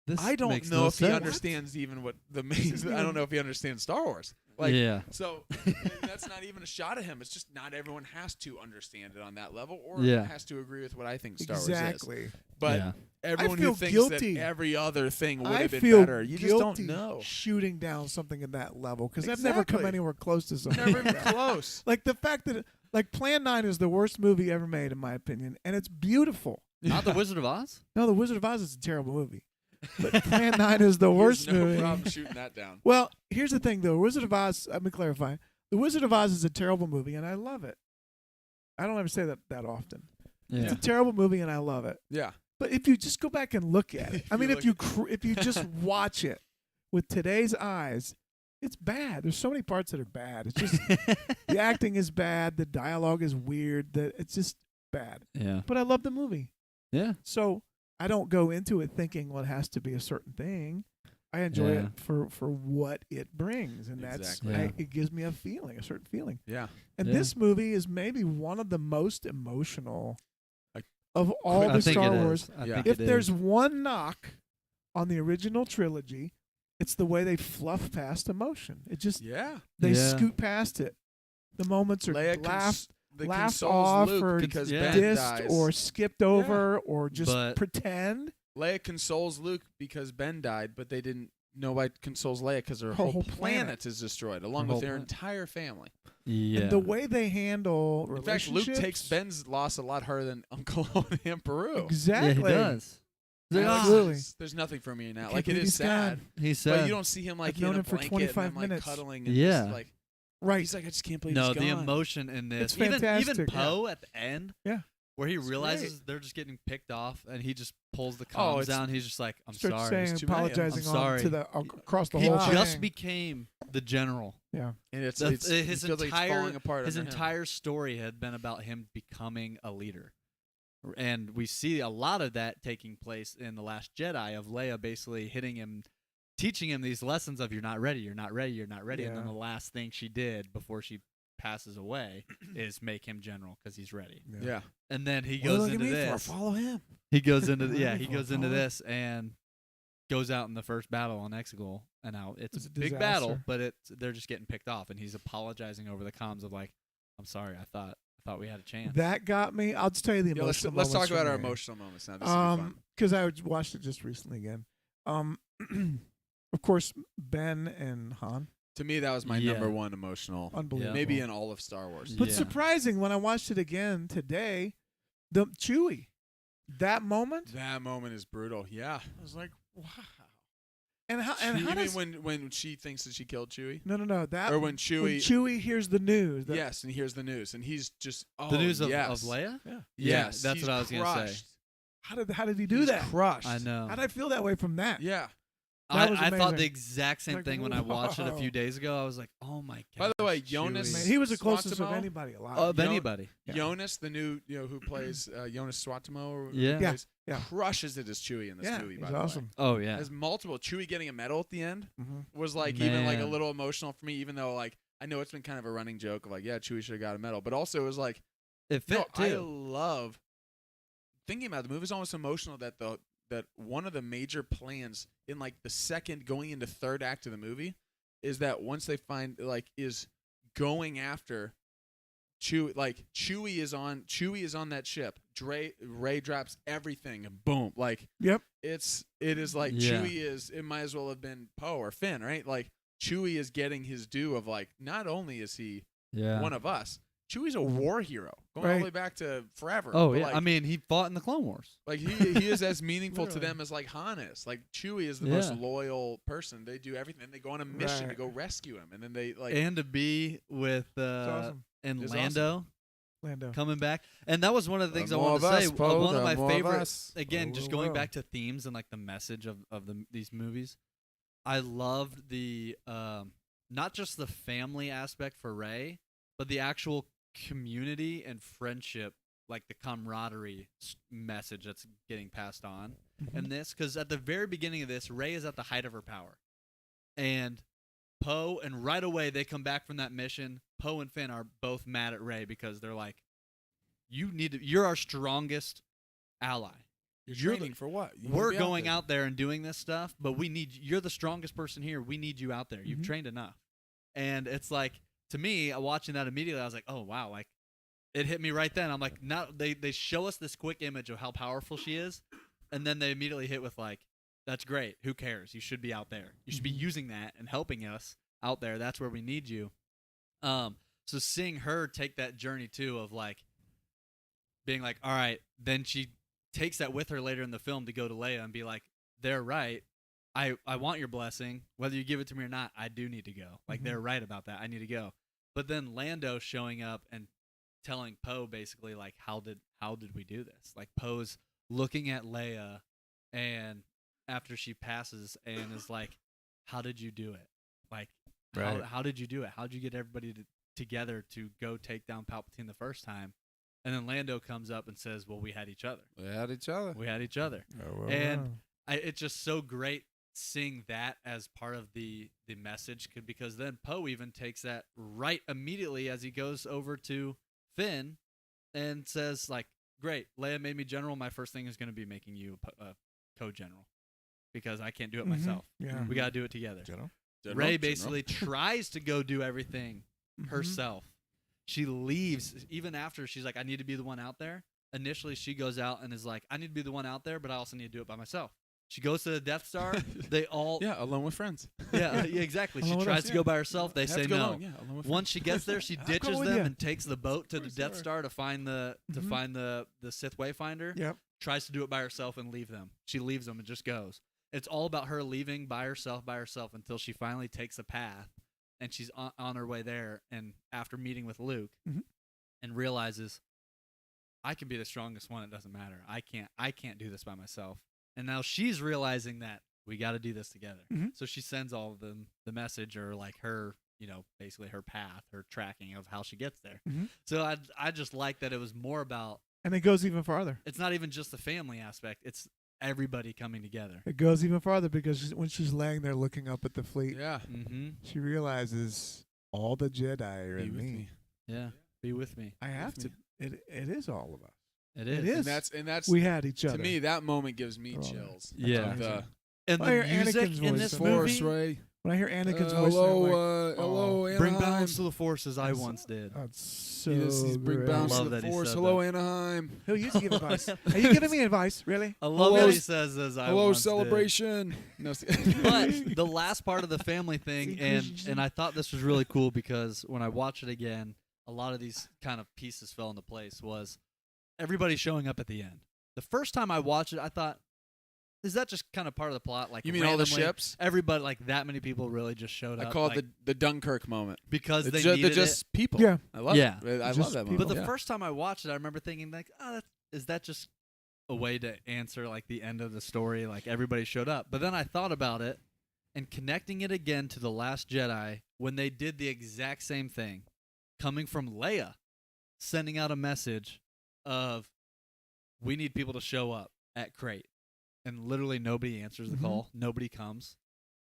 This I don't makes know no if he sense. understands even what the main. I don't know if he understands Star Wars. Like, yeah. So that's not even a shot at him. It's just not everyone has to understand it on that level or Yeah. has to agree with what I think Star Wars is. Exactly. But Yeah. everyone I feel who thinks guilty. that every other thing would I have been feel better, you just don't guilty know. shooting down something at that level because I've never come Exactly. anywhere close to something. Never like even that. close. Like the fact that Plan 9 is the worst movie ever made in my opinion, and it's beautiful. Not the Wizard of Oz? No, The Wizard of Oz is a terrible movie. But Plan 9 is the worst There's no movie. problem shooting that down. Well, here's the thing, though. Wizard of Oz, let me clarify. The Wizard of Oz is a terrible movie, and I love it. I don't ever say that often. Yeah. It's a terrible movie, and I love it. Yeah. But if you just go back and look at it, I mean, you if you just watch it with today's eyes, it's bad. There's so many parts that are bad. It's just the acting is bad, the dialogue is weird, it's just bad. Yeah. But I love the movie. Yeah. So I don't go into it thinking, well, it has to be a certain thing. I enjoy Yeah. it for what it brings, and Exactly. Yeah. it gives me a feeling, a certain feeling. Yeah. And Yeah. this movie is maybe one of the most emotional of all I the think Star it Wars. is. I Yeah. think If it there's is. one knock on the original trilogy, it's the way they fluff past emotion. It just Yeah. they Yeah. scoot past it. The moments are Leia laughed consoles off Luke or because yeah. Ben dissed dies. or skipped over or just But- pretend. Leia consoles Luke because Ben died, but they didn't. Nobody consoles Leia because her Her whole whole planet planet. is destroyed, along Her with whole their planet. entire family. Yeah. And the way they handle In fact, Luke relationships. takes Ben's loss a lot harder than Uncle Owen and Peru. Exactly. Yeah, he does. And Yeah. like, Absolutely. There's nothing for me now. can't Like it believe is he's sad, gone. He but said. you don't see him like I've known in a him for blanket 25 and then, like, minutes. cuddling. And Yeah. just, like Right. he's like, I just can't believe No, he's the gone. emotion in this. It's Even fantastic. Poe at the end. Yeah. Where he It's realizes great. they're just getting picked off, and he just pulls the Oh, comms it's- down. He's just like, "I'm Starts sorry." saying, too many. apologizing I'm sorry. on to the across the He whole just thing. became the general. Yeah. And it's, The- it's his it feels like it's entire- falling apart. His under him. entire story had been about him becoming a leader. And we see a lot of that taking place in The Last Jedi, of Leia basically hitting him, teaching him these lessons of you're not ready, you're not ready, you're not ready. And then Yeah. the last thing she did before she passes away is make him general because he's ready. Yeah. And then he What are goes you looking into at me for? this. Follow him. He goes into What are you yeah, looking he for, goes into Paul? this and goes out in the first battle on Exegol, and now it's It's a a big battle, disaster. but they're just getting picked off, and he's apologizing over the comms of like, "I'm sorry, I thought we had a chance." That got me. I'll just tell you the Yeah, let's emotional talk moments about from our there. emotional moments now. This will be fun. Because I watched it just recently again. Of course, Ben and Han, To me, that was my Yeah. number one emotional. unbelievable. Maybe in all of Star Wars. But Yeah. surprising when I watched it again today, the Chewie, that moment, That moment is brutal. Yeah. I was like, wow. And how You mean does when she thinks that she killed Chewie? no that Or when Chewie hears the news. That, yes, and he hears the news, and he's just the news yes. of Leia? Yeah. Yes, that's he's what I was gonna say. crushed. How did he do He's that? Crushed. I know. How did I feel that way from that? Yeah. That was I thought amazing. the exact same Like, thing when I watched it a whoa. few days ago. I was like, "Oh my god!" By the way, Jonas- Man, he was the closest of Swatamo? anybody alive. of You know- anybody. Yeah. Jonas, the new who plays Jonas Swatamo, or Yeah. who plays, Yeah. crushes it as Chewie in this yeah, movie. he's By the awesome. way, Oh yeah. as multiple Chewie getting a medal at the end Mm-hmm. was like even like a Man. little emotional for me. Even though like I know it's been kind of a running joke of like Chewie should have got a medal, but also it was like It fit no, I too. love thinking about the movie. It's almost emotional that that one of the major plans in like the second going into third act of the movie is that once they find like is going after Chewie, like Chewie is on that ship. Ray drops everything and boom, like Yep. it is like Yeah. Chewie is it might as well have been Poe or Finn, right? Like Chewie is getting his due of like not only is he Yeah. one of us, Chewie's a war hero going all Right. the way back to forever. Oh But, yeah. like, I mean, he fought in the Clone Wars. like he is as meaningful to Literally. them as like Han is. Like Chewie is the most Yeah. loyal person. They do everything. And they go on a mission to Right. go rescue him, and then they like And to be with It's awesome. and It's Lando Lando. coming back, and that was one of the things I more wanted to of say. us, Poe, One of the my more of favorite, us. again, Whoa, just whoa, going whoa. back to themes and like the message of these movies. I loved the not just the family aspect for Rey, but the actual community and friendship, like the camaraderie message that's getting passed on. Mhm. And this, because at the very beginning of this, Rey is at the height of her power, and Poe, and right away they come back from that mission. Poe and Finn are both mad at Rey because they're like, you're our strongest ally. you're training for what? You wanna We're be going there. out there and doing this stuff, but you're the strongest person here. We need you out there. You've Mhm. trained enough. And it's like, to me, watching that immediately, I was like, oh wow, like it hit me right then. I'm like, now they show us this quick image of how powerful she is, and then they immediately hit with like, that's great. Who cares? You should be out there. You should be Mhm. using that and helping us out there. That's where we need you. So seeing her take that journey too of like being like, all right, then she takes that with her later in the film to go to Leia and be like, they're right. I want your blessing. Whether you give it to me or not, I do need to go. Like, Mhm. they're right about that. I need to go. But then Lando showing up and telling Poe basically like, how did we do this? Like, Poe's looking at Leia and after she passes and is like, how did you do it? Like, Right. how did you do it? How did you get everybody together to go take down Palpatine the first time? And then Lando comes up and says, well, we had each other. We had each other. We had each other. Oh, And it's just so great seeing that as part of the message, because then Poe even takes that right immediately as he goes over to Finn and says, like, great. Leia made me general. My first thing is going to be making you a co-general because I can't do it myself. Yeah. We got to do it together. General. Rey basically tries to go do everything herself. She leaves even after she's like, I need to be the one out there. Initially, she goes out and is like, I need to be the one out there, but I also need to do it by myself. She goes to the Death Star. They all alone with friends. yeah, exactly. She Alone with tries us, to go by herself. They Have say to go no. alone, alone with Once she gets there, she ditches with them you. and takes the boat to the course, Death sir. Star to find the Sith Wayfinder. Yep. Tries to do it by herself and leave them. She leaves them and just goes. It's all about her leaving by herself until she finally takes a path and she's on her way there. And after meeting with Luke, and realizes I can be the strongest one. It doesn't matter. I can't do this by myself. And now she's realizing that we got to do this together. So she sends all of them the message or like her, basically her path, her tracking of how she gets there. So I just like that it was more about. And it goes even farther. It's not even just the family aspect. It's everybody coming together. It goes even farther because when she's laying there looking up at the fleet, Yeah. she realizes all the Jedi are Be in with me. me. Yeah. Be with me. I have to. It is all of us. It is. It is. And that's We had each other. to me that moment gives me Oh, chills. Yeah. The And I the hear music Anakin's in voice this in movie. Ray. When I hear Anakin's voice, Hello, I'm like, hello, Anaheim. Bring balance to the force as I once did. oh, it's so Yes, bring great. balance love to the that he force. said Hello, that. Anaheim. Who used to give advice? Are you giving me advice? Really? I love Hello, that he says as I Hello, once did. celebration. No, But the last part of the family thing, and I thought this was really cool because when I watch it again, a lot of these kind of pieces fell into place. Was everybody showing up at the end? The first time I watched it, I thought, is that just kind of part of the plot? Like you mean all the randomly, ships? Everybody, like that many people, really just showed up. I call like, it the Dunkirk moment. because It's they they're needed just people. Yeah. I love Yeah. it. I love Just that people. moment. But the yeah. first time I watched it, I remember thinking like, is that just a way to answer like the end of the story? Like everybody showed up. But then I thought about it and connecting it again to The Last Jedi when they did the exact same thing, coming from Leia, sending out a message of we need people to show up at Crate. And literally nobody answers the call. Nobody comes.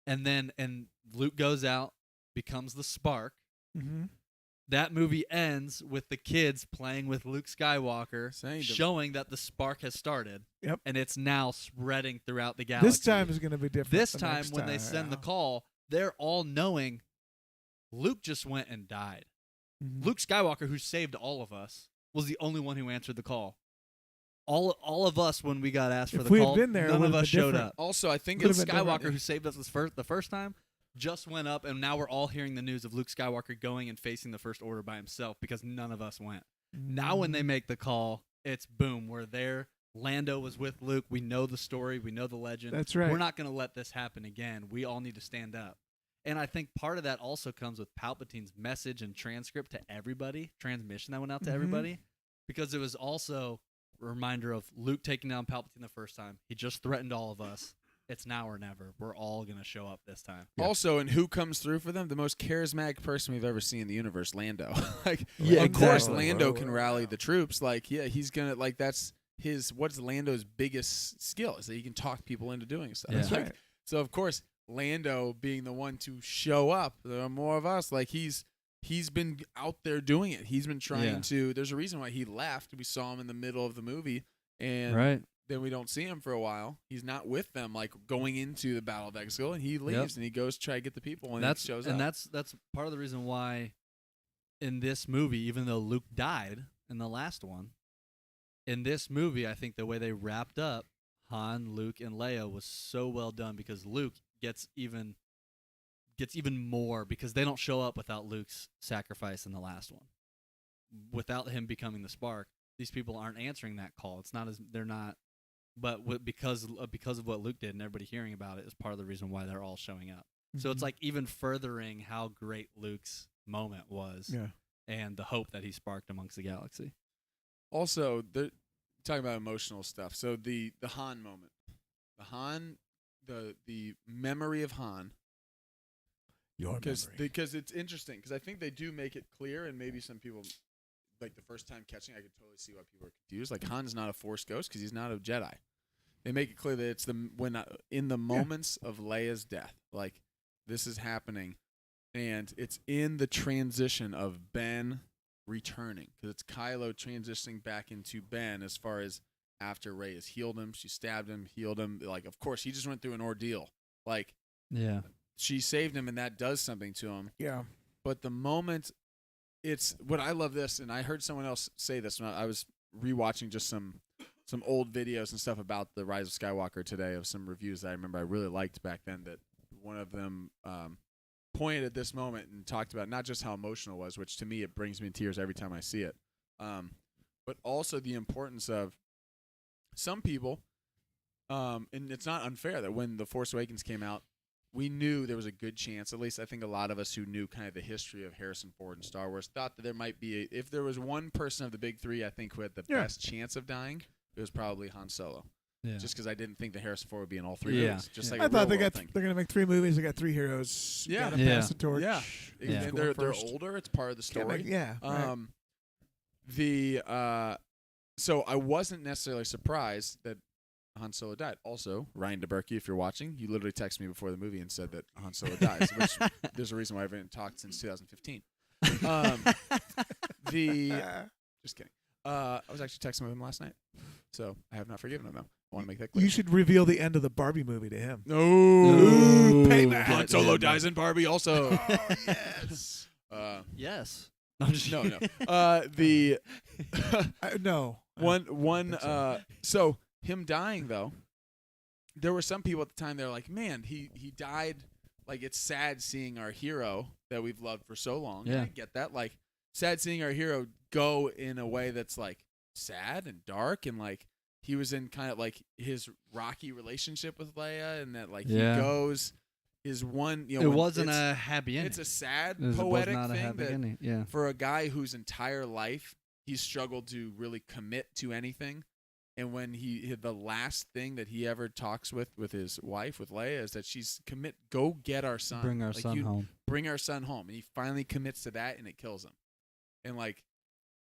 And Luke goes out, becomes the spark. That movie ends with the kids playing with Luke Skywalker, showing that the spark has started. Yep. And it's now spreading throughout the galaxy. This time is going to be different. This the time, next when they time, send the yeah. call, they're all knowing Luke just went and died. Luke Skywalker, who saved all of us, was the only one who answered the call. All of us, when we got asked for If the we had call, been there, it none of would've us been showed different. up. Also, I think Luke it's Skywalker, who saved us the first time, just went up, and now we're all hearing the news of Luke Skywalker going and facing the First Order by himself because none of us went. Now when they make the call, it's boom, we're there. Lando was with Luke. We know the story. We know the legend. That's right. We're not going to let this happen again. We all need to stand up. And I think part of that also comes with Palpatine's message and transcript to everybody, transmission that went out to everybody, because it was also a reminder of Luke taking down Palpatine the first time. He just threatened all of us. It's now or never. We're all going to show up this time. Also, and who comes through for them? The most charismatic person we've ever seen in the universe, Lando. Yeah, of course, exactly. Lando can rally the troops. He's gonna that's what's Lando's biggest skill is that he can talk people into doing stuff. Yeah. That's right. So of course, Lando being the one to show up, there are more of us. Like he's been out there doing it. He's been trying to. There's a reason why he left. We saw him in the middle of the movie, and then we don't see him for a while. He's not with them, like going into the Battle of Exegol, and he leaves and he goes to try to get the people, and he shows up. And that's part of the reason why in this movie, even though Luke died in the last one, in this movie, I think the way they wrapped up Han, Luke, and Leia was so well done because Luke gets even more because they don't show up without Luke's sacrifice in the last one. Without him becoming the spark, these people aren't answering that call. It's not as they're not. But because of what Luke did and everybody hearing about it is part of the reason why they're all showing up. So it's like even furthering how great Luke's moment was and the hope that he sparked amongst the galaxy. Also, they're talking about emotional stuff. So the Han moment, the memory of Han, because it's interesting because I think they do make it clear, and maybe some people like the first time catching, I could totally see why people are confused. Like Han's not a Force ghost because he's not a Jedi. They make it clear that it's in the moments of Leia's death, like this is happening, and it's in the transition of Ben returning, because it's Kylo transitioning back into Ben as far as after Rey has healed him. She stabbed him, healed him. Like, of course, he just went through an ordeal. Like, Yeah. she saved him, and that does something to him. Yeah. But the moment, it's what I love this, and I heard someone else say this when I was rewatching just some old videos and stuff about the Rise of Skywalker today, of some reviews that I remember I really liked back then, that one of them pointed at this moment and talked about not just how emotional it was, which to me it brings me to tears every time I see it, but also the importance of some people, and it's not unfair that when The Force Awakens came out, we knew there was a good chance, at least I think a lot of us who knew kind of the history of Harrison Ford and Star Wars, thought that there might be, if there was one person of the big three, I think, who had the best chance of dying, it was probably Han Solo. Yeah. Just because I didn't think that Harrison Ford would be in all three movies. Just like I a thought they're going to make 3 movies. They got 3 heroes. Yeah. Gotta Yeah. pass the torch. Yeah. Yeah. And they're older. It's part of the story. Right. So I wasn't necessarily surprised that Han Solo died. Also, Ryan DeBerkey, if you're watching, you literally texted me before the movie and said that Han Solo dies, which there's a reason why I haven't talked since 2015. Just kidding. I was actually texting with him last night, so I have not forgiven him, though. I want to make that clear. You should reveal the end of the Barbie movie to him. No. Payback. Han Solo dies in Barbie also. Oh, yes. Yes. No, I'm just No. No. So him dying, though, there were some people at the time, they were like, man, he died. Like, it's sad seeing our hero that we've loved for so long. Yeah. And I get that. Like, sad seeing our hero go in a way that's, like, sad and dark, and, like, he was in kind of, like, his rocky relationship with Leia, and that, like, he goes his one, it wasn't a happy ending. It's a sad, It poetic was not thing a happy that ending. Yeah. for a guy whose entire life he's struggled to really commit to anything, and when the last thing that he ever talks with his wife, with Leia, is that she's go get our son, Bring our son home. Bring our son home, and he finally commits to that, and it kills him, and like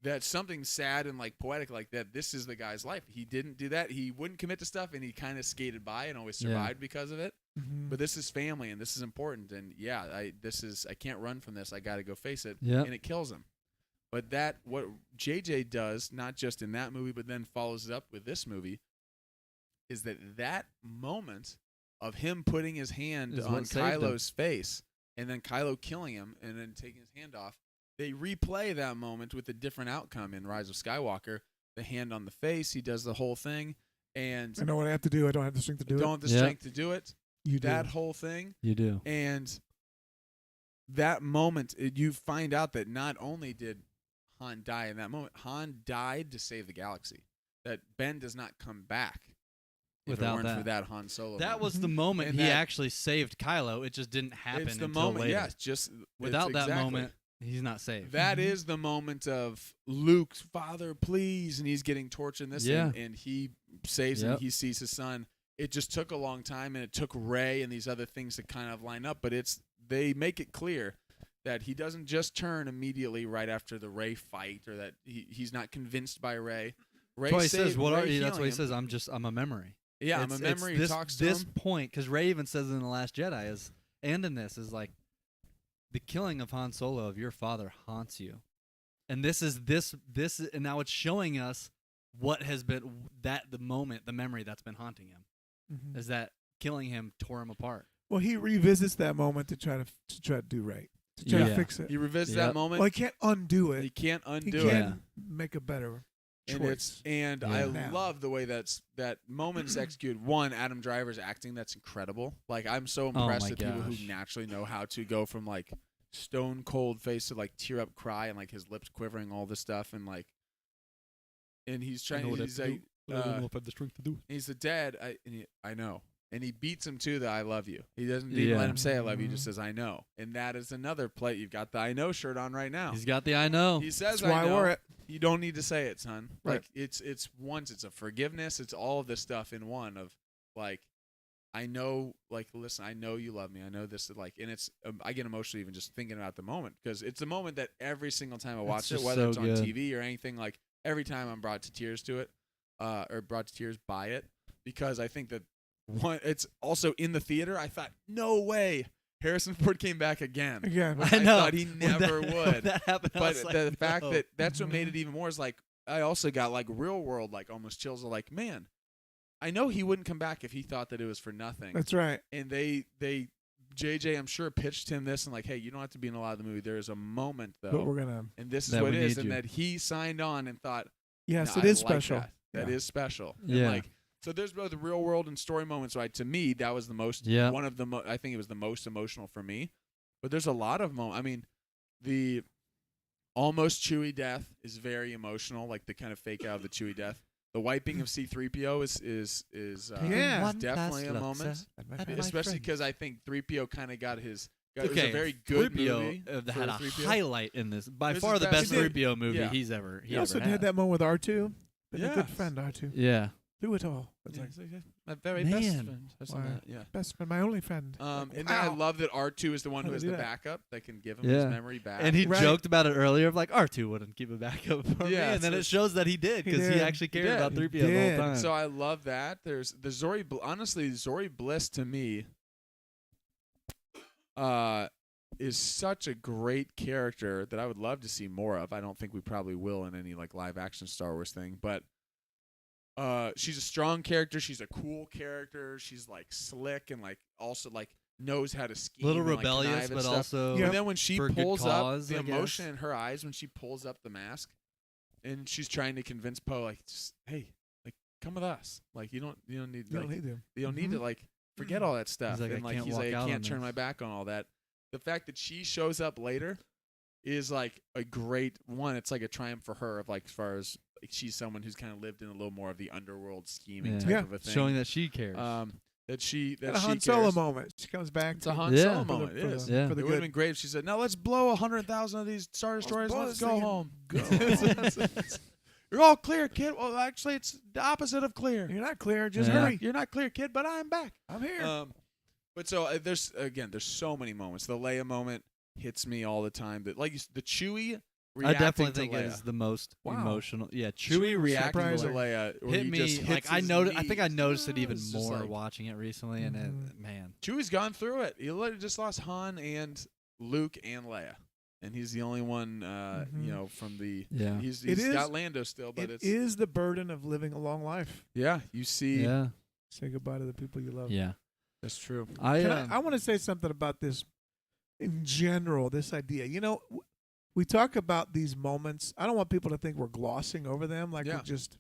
that's something sad and like poetic like that. This is the guy's life. He didn't do that. He wouldn't commit to stuff, and he kind of skated by and always survived because of it. Mm-hmm. But this is family, and this is important, and I can't run from this. I got to go face it, Yep. and it kills him. But what JJ does, not just in that movie, but then follows it up with this movie, is that moment of him putting his hand Is on what saved him. Kylo's face, and then Kylo killing him, and then taking his hand off. They replay that moment with a different outcome in Rise of Skywalker. The hand on the face, he does the whole thing, and I know what I have to do. I don't have the strength to do it. don't have the strength to do it. You do. That whole thing. You do. And that moment, you find out that not only did Han die in that moment, Han died to save the galaxy. That Ben does not come back if Without it weren't that. for that Han Solo. That moment. was the moment And he that- actually saved Kylo. It just didn't happen It's the until moment, later. yes. Just Without it's that exactly. moment, he's not saved. That is the moment of Luke's father, please, and he's getting tortured in this, Yeah. and he saves him. Yep. He sees his son. It just took a long time, and it took Rey and these other things to kind of line up. But they make it clear that he doesn't just turn immediately right after the Rey fight, or that he's not convinced by Rey. That's why he says, "What are you?" That's why he says, "I'm a memory." Yeah, I'm a It's memory. He This, talks to this him. point, because Ray even says in the Last Jedi and in this is like, the killing of Han Solo of your father haunts you, and this is and now it's showing us what has been the memory that's been haunting him Mhm. is that killing him tore him apart. Well, he revisits that moment to try to do right, to try to Yeah. fix it. He revisits Yep. that moment. Well, he can't undo it. He can't He undo it. can make a better choice. And Yeah. I Now. love the way that moment's executed. One, Adam Driver's acting, that's incredible. Like, I'm so impressed my with people gosh. who naturally know how to go from like stone cold face to like tear up cry, and like his lips quivering, all this stuff, and like, and he's trying. He's like, I don't know if I have the strength to do it. he's the dad. I know. And he beats him too. The I love you. He doesn't even let him say I love you. He just says I know. And that is another play. You've got the I know shirt on right now. He's got the I know. He says That's why I know. wore it. You don't need to say it, son. Right. Like it's a forgiveness. It's all of this stuff in one of like, I know, like, listen, I know you love me. I know this, like, and it's, I get emotional even just thinking about the moment, because it's a moment that every single time I watch it, just whether so it's on good. TV or anything, like every time I'm brought to tears to it, or brought to tears by it, because I think that one, it's also in the theater. I thought, no way. Harrison Ford came back again. Again. Which I know. thought he never when would. that happened, I But was like, the fact no. that that's what made it even more is like I also got like real world like almost chills of like, man, I know he wouldn't come back if he thought that it was for nothing. That's right. And they JJ, I'm sure, pitched him this and like, hey, you don't have to be in a lot of the movie. There is a moment But though, we're gonna. and this is That what we it is, need and you. that he signed on and thought, Yes, no, it I is like special. That Yeah. is special. Yeah. And like, so there's both the real world and story moments, right? To me, that was the most. Yeah. One of the. I think it was the most emotional for me. But there's a lot of moments. I mean, the almost Chewie death is very emotional, like the kind of fake out of the Chewie death. The wiping of C-3PO is Yeah. definitely a moment, especially because I think 3PO kind of got his. It was a very good 3PO movie. had for a 3PO. highlight in this. By This far is the best best. 3PO movie Yeah. he's ever. He also had that moment with R2. Been a good Yes. friend, R2. Yeah. Through it all. It's Yeah, like, it's like, my very best Man. friend. or something Wow. like that, yeah. best friend, my only friend. And Like, then I wow. love that R2 is the one How who do is they the do that? backup that can give him his Yeah. memory back. And he Right. joked about it earlier of like R2 wouldn't keep it back up for me, Yeah, and then so it shows that he did He because he did. actually He cared did. about He 3PO the did. whole time. So I love that. There's the honestly, Zori Bliss to me is such a great character that I would love to see more of. I don't think we probably will in any like live action Star Wars thing, but she's a strong character. She's a cool character. She's like slick and like also like knows how to scheme. little and, like, rebellious, connive and but stuff. also Yeah. And then when she for a good pulls cause, up the I emotion guess. in her eyes when she pulls up the mask, and she's trying to convince Poe like, just hey, like come with us. Like you don't need You like, don't need to. you don't need to like forget all that stuff. like, and I like can't he's walk like, I out can't on turn this. my back on all that. The fact that she shows up later is like a great one. It's like a triumph for her of like as far as like, she's someone who's kind of lived in a little more of the underworld scheming Yeah. type Yeah. of a thing. showing that she cares. That she And a she Han Solo cares. moment. She comes back. It's a Han Yeah. Solo For the- moment. It for is. the- Yeah. for the It would have good. been great if she said, "Now let's blow 100,000 of these Star Destroyers. blow Let's this go thing home. and go." You're all clear, kid. Well, actually, it's the opposite of clear. You're not clear. Just Yeah. hurry. You're not clear, kid, but I'm back. I'm here. But so there's so many moments. The Leia moment hits me all the time. That like the Chewie I reacting definitely to think Leia. it is the most Wow. emotional. Yeah, Chewie Chewie reacting to surprising. Leia where hit he me just like hits I his noticed. I think I knees. noticed it even It's just more like- watching it recently, and Mhm. man, Chewie's gone through it. He literally just lost Han and Luke and Leia, and he's the only one, Mhm. you know, from the. yeah, He's It is- got Lando still, but It it's is the burden of living a long life. yeah. You see, yeah, Say goodbye to the people you love. yeah. that's true. I want to say something about this in general, this idea. You know, we talk about these moments. I don't want people to think we're glossing over them like Yeah. we're just,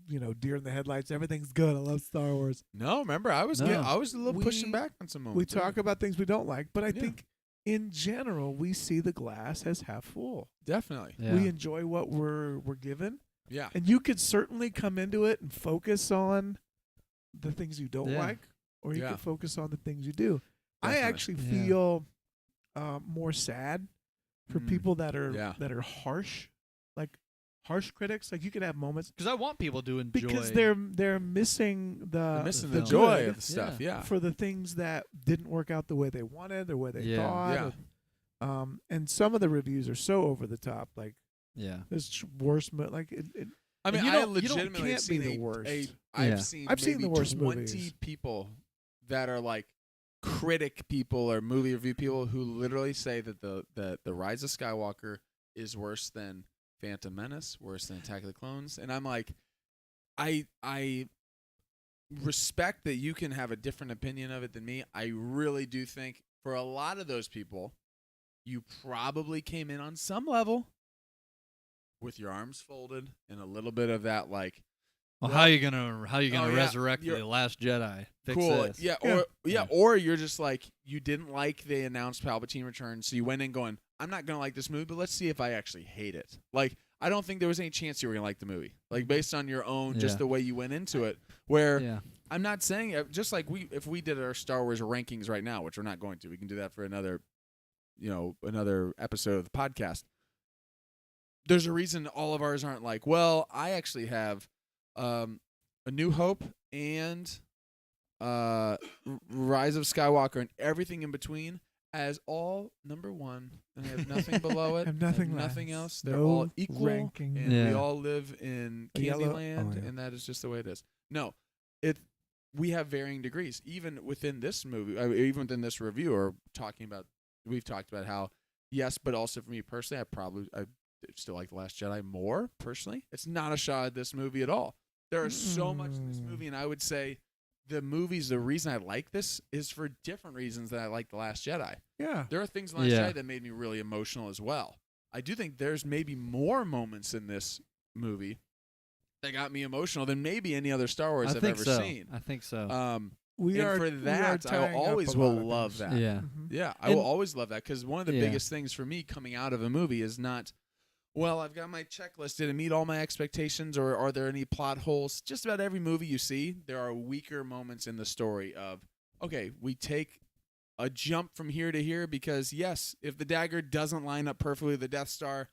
deer in the headlights. Everything's good. I love Star Wars. No, remember I was No. I was a little pushing We- back on some moments. We talk about things we don't like, but I Yeah. think in general, we see the glass as half full. definitely. Yeah. We enjoy what we're given. Yeah, And you could certainly come into it and focus on the things you don't Yeah. like, or you Yeah. could focus on the things you do. I Definitely. actually Yeah. feel more sad for Mm. people that are Yeah. harsh, like harsh critics. Like you could have moments Because I want people to enjoy. because they're missing They're missing the the film. joy good of the stuff. Yeah, for the things that didn't work out the way they wanted or way they Yeah. thought. Yeah. And some of the reviews are so over the top. Like yeah, this worst, like it I mean, And you I don't- you don't- legitimately have can't be seen the worst. I've Yeah. seen I've seen maybe the worst 20 movies. people that are like critic people or movie review people who literally say that the Rise of Skywalker is worse than Phantom Menace, worse than Attack of the Clones, and I'm like, I respect that you can have a different opinion of it than me. I really do think for a lot of those people, you probably came in on some level with your arms folded and a little bit of that like well, well- how you gonna Oh, yeah, resurrect you're- the Last Jedi? Fix cool. this. Yeah, Yeah. Yeah. or you're just like you didn't like they announced Palpatine return, so you went in going, I'm not gonna like this movie, but let's see if I actually hate it. Like I don't think there was any chance you were gonna like the movie, like based on your own, just Yeah. the way you went into it. Where Yeah, I'm not saying just like if we did our Star Wars rankings right now, which we're not going to, we can do that for another episode of the podcast. There's a reason all of ours aren't like, well, I actually have A New Hope and Rise of Skywalker and everything in between as all number one, and I have nothing below it. Have nothing and nothing less. else. They're No all equal, ranking. and we Yeah. all live in A yellow- Candyland, oh, yeah. and that is just the way it is. No, we have varying degrees. Even within this movie, even within this review, or we've talked about how, yes, but also for me personally, I still like The Last Jedi more, personally. It's not a shot at this movie at all. There is so much in this movie, and I would say the reason I like this is for different reasons than I like The Last Jedi. Yeah. There are things in The Last Jedi that made me really emotional as well. I do think there's maybe more moments in this movie that got me emotional than maybe any other Star Wars I've ever seen. I think so. For that, I always will love that. Yeah. Mm-hmm. Yeah, I will always love that, because one of the biggest things for me coming out of a movie is not, well, I've got my checklist. Did it meet all my expectations, or are there any plot holes? Just about every movie you see, there are weaker moments in the story of, okay, we take a jump from here to here because, yes, if the dagger doesn't line up perfectly with the Death Star,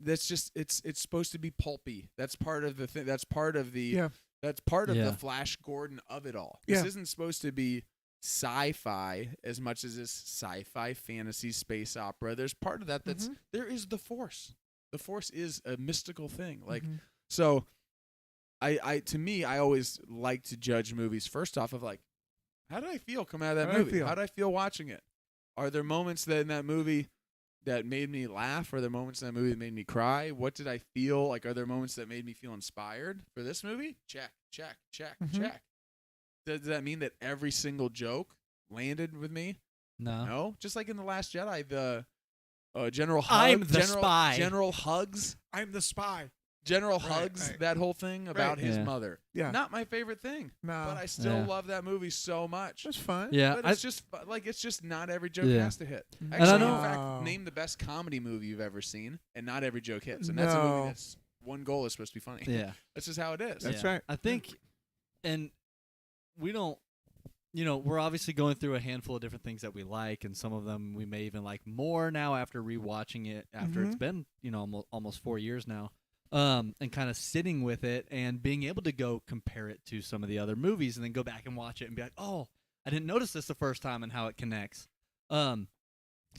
that's just it's supposed to be pulpy. That's part of the thing. That's part of the the Flash Gordon of it all. This isn't supposed to be sci-fi as much as it's sci-fi fantasy space opera. There's part of that that's there is the Force. The Force is a mystical thing. Like so I to me, I always like to judge movies first off of like, how did I feel coming out of that movie? How did I feel watching it? Are there moments that in that movie that made me laugh? Are there moments in that movie that made me cry? What did I feel? Like, are there moments that made me feel inspired for this movie? Check. Does that mean that every single joke landed with me? No. Just like in The Last Jedi, the General spy. General Hugs. I'm the spy. General Hugs, that whole thing about his mother. Yeah. Not my favorite thing. No. But I still love that movie so much. It's fun. Yeah. But it's just not every joke has to hit. Actually, in fact, name the best comedy movie you've ever seen, and not every joke hits. And that's a movie that's one goal is supposed to be funny. Yeah. That's just how it is. That's right. I think, and we don't, we're obviously going through a handful of different things that we like, and some of them we may even like more now after rewatching it after it's been, almost 4 years now. And kind of sitting with it and being able to go compare it to some of the other movies and then go back and watch it and be like, oh, I didn't notice this the first time and how it connects. So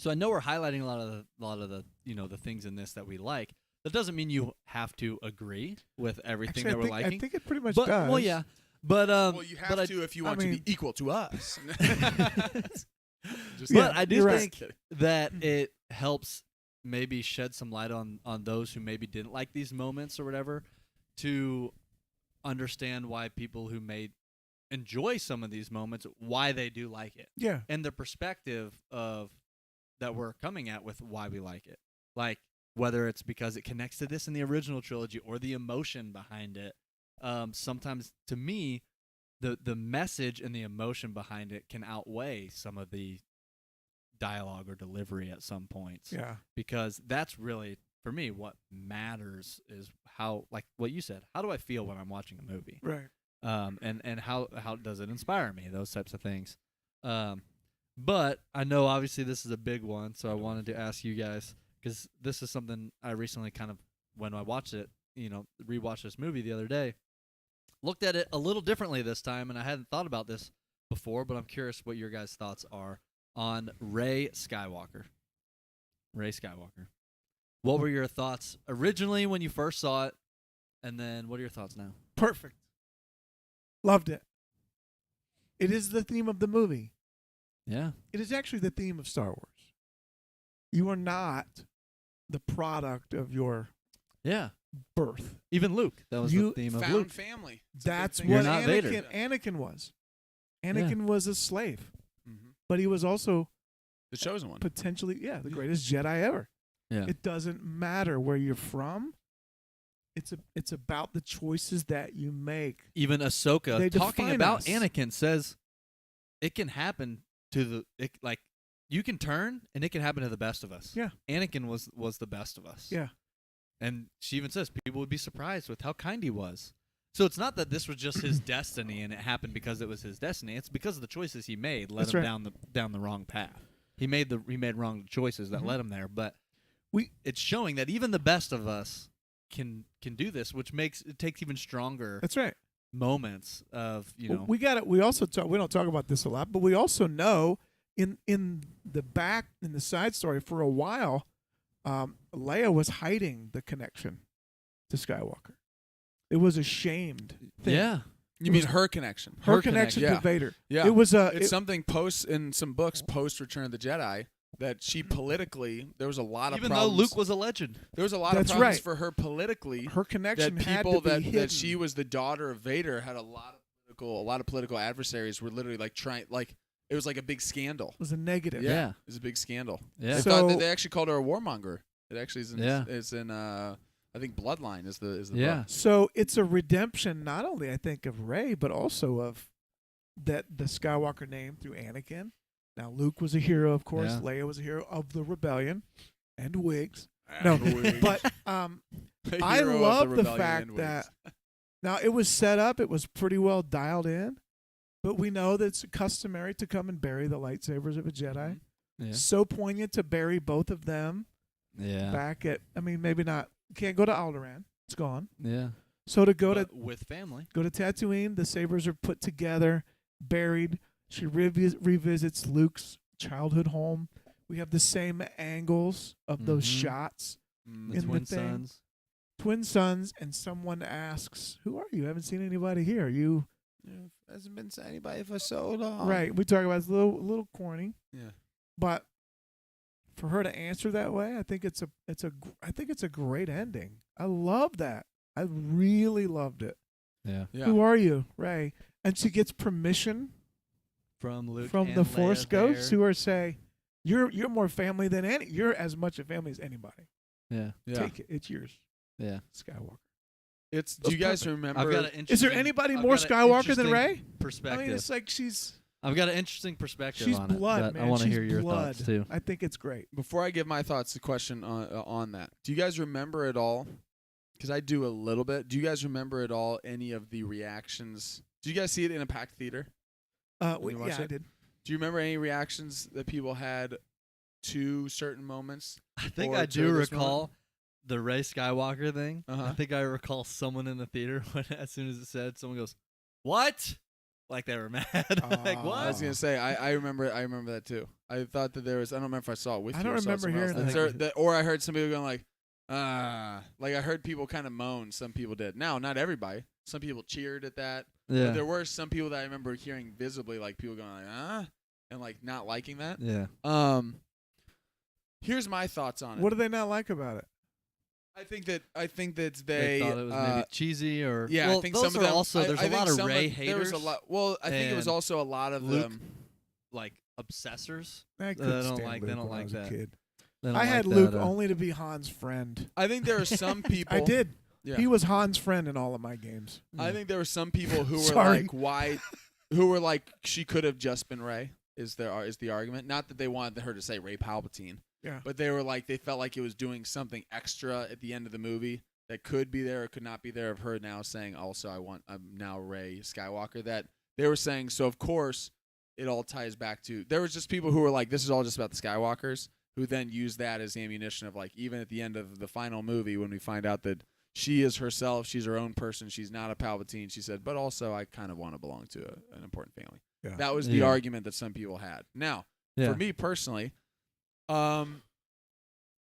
I know we're highlighting a lot of the the things in this that we like. That doesn't mean you have to agree with everything that we're liking. I think it pretty much does. Well, yeah. But you have to if you want to be equal to us. But I do think that it helps maybe shed some light on those who maybe didn't like these moments or whatever, to understand why people who may enjoy some of these moments, why they do like it. Yeah. And the perspective of that we're coming at with why we like it. Like, whether it's because it connects to this in the original trilogy or the emotion behind it. Sometimes, to me, the message and the emotion behind it can outweigh some of the dialogue or delivery at some points. Yeah. Because that's really, for me, what matters is how, like what you said, how do I feel when I'm watching a movie? Right. And how does it inspire me? Those types of things. But I know obviously this is a big one, so I wanted to ask you guys, because this is something I recently kind of, when I watched it, rewatched this movie the other day, looked at it a little differently this time, and I hadn't thought about this before, but I'm curious what your guys' thoughts are on Ray Skywalker. What were your thoughts originally when you first saw it, and then what are your thoughts now? Perfect. Loved it. It is the theme of the movie. Yeah. It is actually the theme of Star Wars. You are not the product of your birth. Even Luke. That was the theme of Luke. Family. That's what You're not Vader. Anakin was. Anakin was a slave. But he was also the chosen one. Potentially, the greatest Jedi ever. Yeah. It doesn't matter where you're from. It's about the choices that you make. Even Ahsoka, talking about us. Anakin, says it can happen to you can turn and it can happen to the best of us. Yeah. Anakin was the best of us. Yeah. And she even says people would be surprised with how kind he was. So it's not that this was just his destiny and it happened because it was his destiny. It's because of the choices he made led him down the wrong path. He made wrong choices that led him there. But it's showing that even the best of us can do this, which takes even stronger. That's right. Moments of we got it. We also we don't talk about this a lot, but we also know in the side story for a while, Leia was hiding the connection to Skywalker. It was a shamed thing. Yeah. You mean her connection? Her Her connection connection. to Vader. Yeah. It was It's something post in some books post Return of the Jedi that she politically there was a lot of Even though problems. Luke was a legend. there was a lot of That's problems right. for her politically. her connection That had people to be that hidden. she was the daughter of Vader had a lot of political adversaries were literally like trying like it was like a big scandal. was a negative. Yeah. It was a big scandal. Yeah. They So- thought that they actually called her a warmonger. It actually is in Yeah. it's in I think Bloodline is the Yeah. book. So it's a redemption, not only I think of Rey, but also of that the Skywalker name through Anakin. Now Luke was a hero, of course. Yeah. Leia was a hero of the rebellion, and wigs. No, but The I hero of love the rebellion fact and that wigs. now it was set up, it was pretty well dialed in, but we know that it's customary to come and bury the lightsabers of a Jedi. Yeah. So poignant to bury both of them Yeah. back at. I mean, maybe not. Can't go to Alderaan; it's gone. Yeah. So to go to But with family. Go to Tatooine. The sabers are put together, buried. She revisits Luke's childhood home. We have the same angles of those Mhm. shots. Mm. The in the twin thing. sons. Twin sons, and someone asks, "Who are you? I haven't seen anybody here. You Hasn't been to anybody for so long. right?" We talk about it's a little corny, Yeah. but for her to answer that way, I think it's a great ending. I love that. I really loved it. Yeah. Yeah. Who are you, Ray? And she gets permission From Luke from and the Force Leia ghosts there. who are say, "You're more family than any. You're as much a family as anybody. Yeah. Yeah. Take it. It's yours, Yeah. Skywalker." It's. Do That's you guys perfect. remember? I've got an Is interesting, there anybody I've more got an Skywalker than interesting Ray? Perspective. I mean, it's like she's I've got an interesting perspective she's on blood, it. That man. I want to She's hear your blood. thoughts too. I think it's great. Before I give my thoughts, a question on that. Do you guys remember at all? Because I do a little bit. Do you guys remember at all any of the reactions? Do you guys see it in a packed theater? When you watched I it? did. Do you remember any reactions that people had to certain moments? I think Or I to do this recall the Rey Skywalker thing. Uh-huh. I think I recall someone in the theater when, as soon as it said, someone goes, "What?" Like they were mad. Like Ah. what? I was gonna say I remember that too. I thought that there was. I don't remember if I saw it with I you. don't or saw it remember somewhere else. hearing Is that. there- or I heard some people going like I heard people kind of moan. Some people did. Now, not everybody. Some people cheered at that. Yeah. But there were some people that I remember hearing visibly, like people going like and like not liking that. Yeah. Here's my thoughts on it. What do they not like about it? I think that They thought it was maybe cheesy or yeah. Well, I think those some of are them also I- there's I a think lot of some Rey There was haters. a lot. Well, I think it was and also a lot of Luke them. like obsessors. I They couldn't don't stand like- Luke they don't when I like was a that. kid. They don't I like had that, Luke only to be Han's friend. I think there are some people. I did. Yeah. He was Han's friend in all of my games. I think there were some people who were Sorry. like, why? Who were like, she could have just been Rey. Is the argument? Not that they wanted her to say Rey Palpatine. Yeah. But they were like, they felt like it was doing something extra at the end of the movie that could be there or could not be there. Of her now saying, also, I'm now Rey Skywalker. That they were saying. So of course, it all ties back to. There was just people who were like, this is all just about the Skywalkers, who then used that as ammunition of like, even at the end of the final movie when we find out that she is herself, she's her own person, she's not a Palpatine. She said, but also I kind of want to belong to an important family. Yeah. That was the Yeah. argument that some people had. Now, Yeah. for me personally,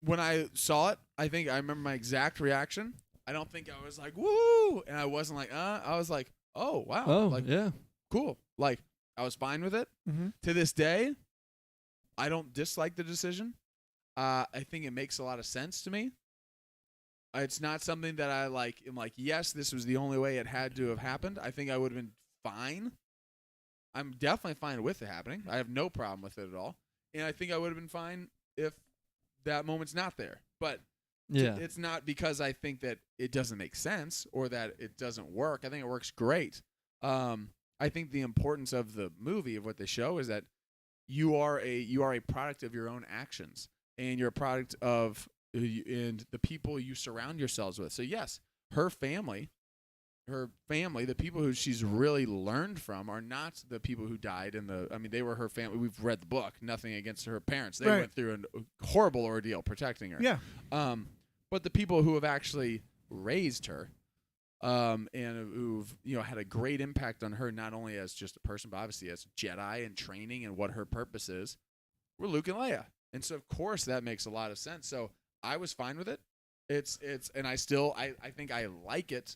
when I saw it, I think I remember my exact reaction. I don't think I was like, woo, and I wasn't like, I was like, oh, wow. Oh, like, yeah. cool. Like, I was fine with it. Mm-hmm. To this day, I don't dislike the decision. I think it makes a lot of sense to me. It's not something that I like. I'm like, yes, this was the only way it had to have happened. I think I would have been fine. I'm definitely fine with it happening. I have no problem with it at all. And I think I would have been fine if that moment's not there. But Yeah. it's not because I think that it doesn't make sense or that it doesn't work. I think it works great. I think the importance of the movie, of what they show, is that you are a product of your own actions, and you're a product of and the people you surround yourselves with. So yes, her family, the people who she's really learned from, are not the people who died in the. I mean, they were her family. We've read the book. Nothing against her parents. They Right. went through a horrible ordeal protecting her. Yeah. But the people who have actually raised her, and who've had a great impact on her, not only as just a person, but obviously as Jedi and training and what her purpose is, were Luke and Leia. And so of course that makes a lot of sense. So I was fine with it. And I think I like it.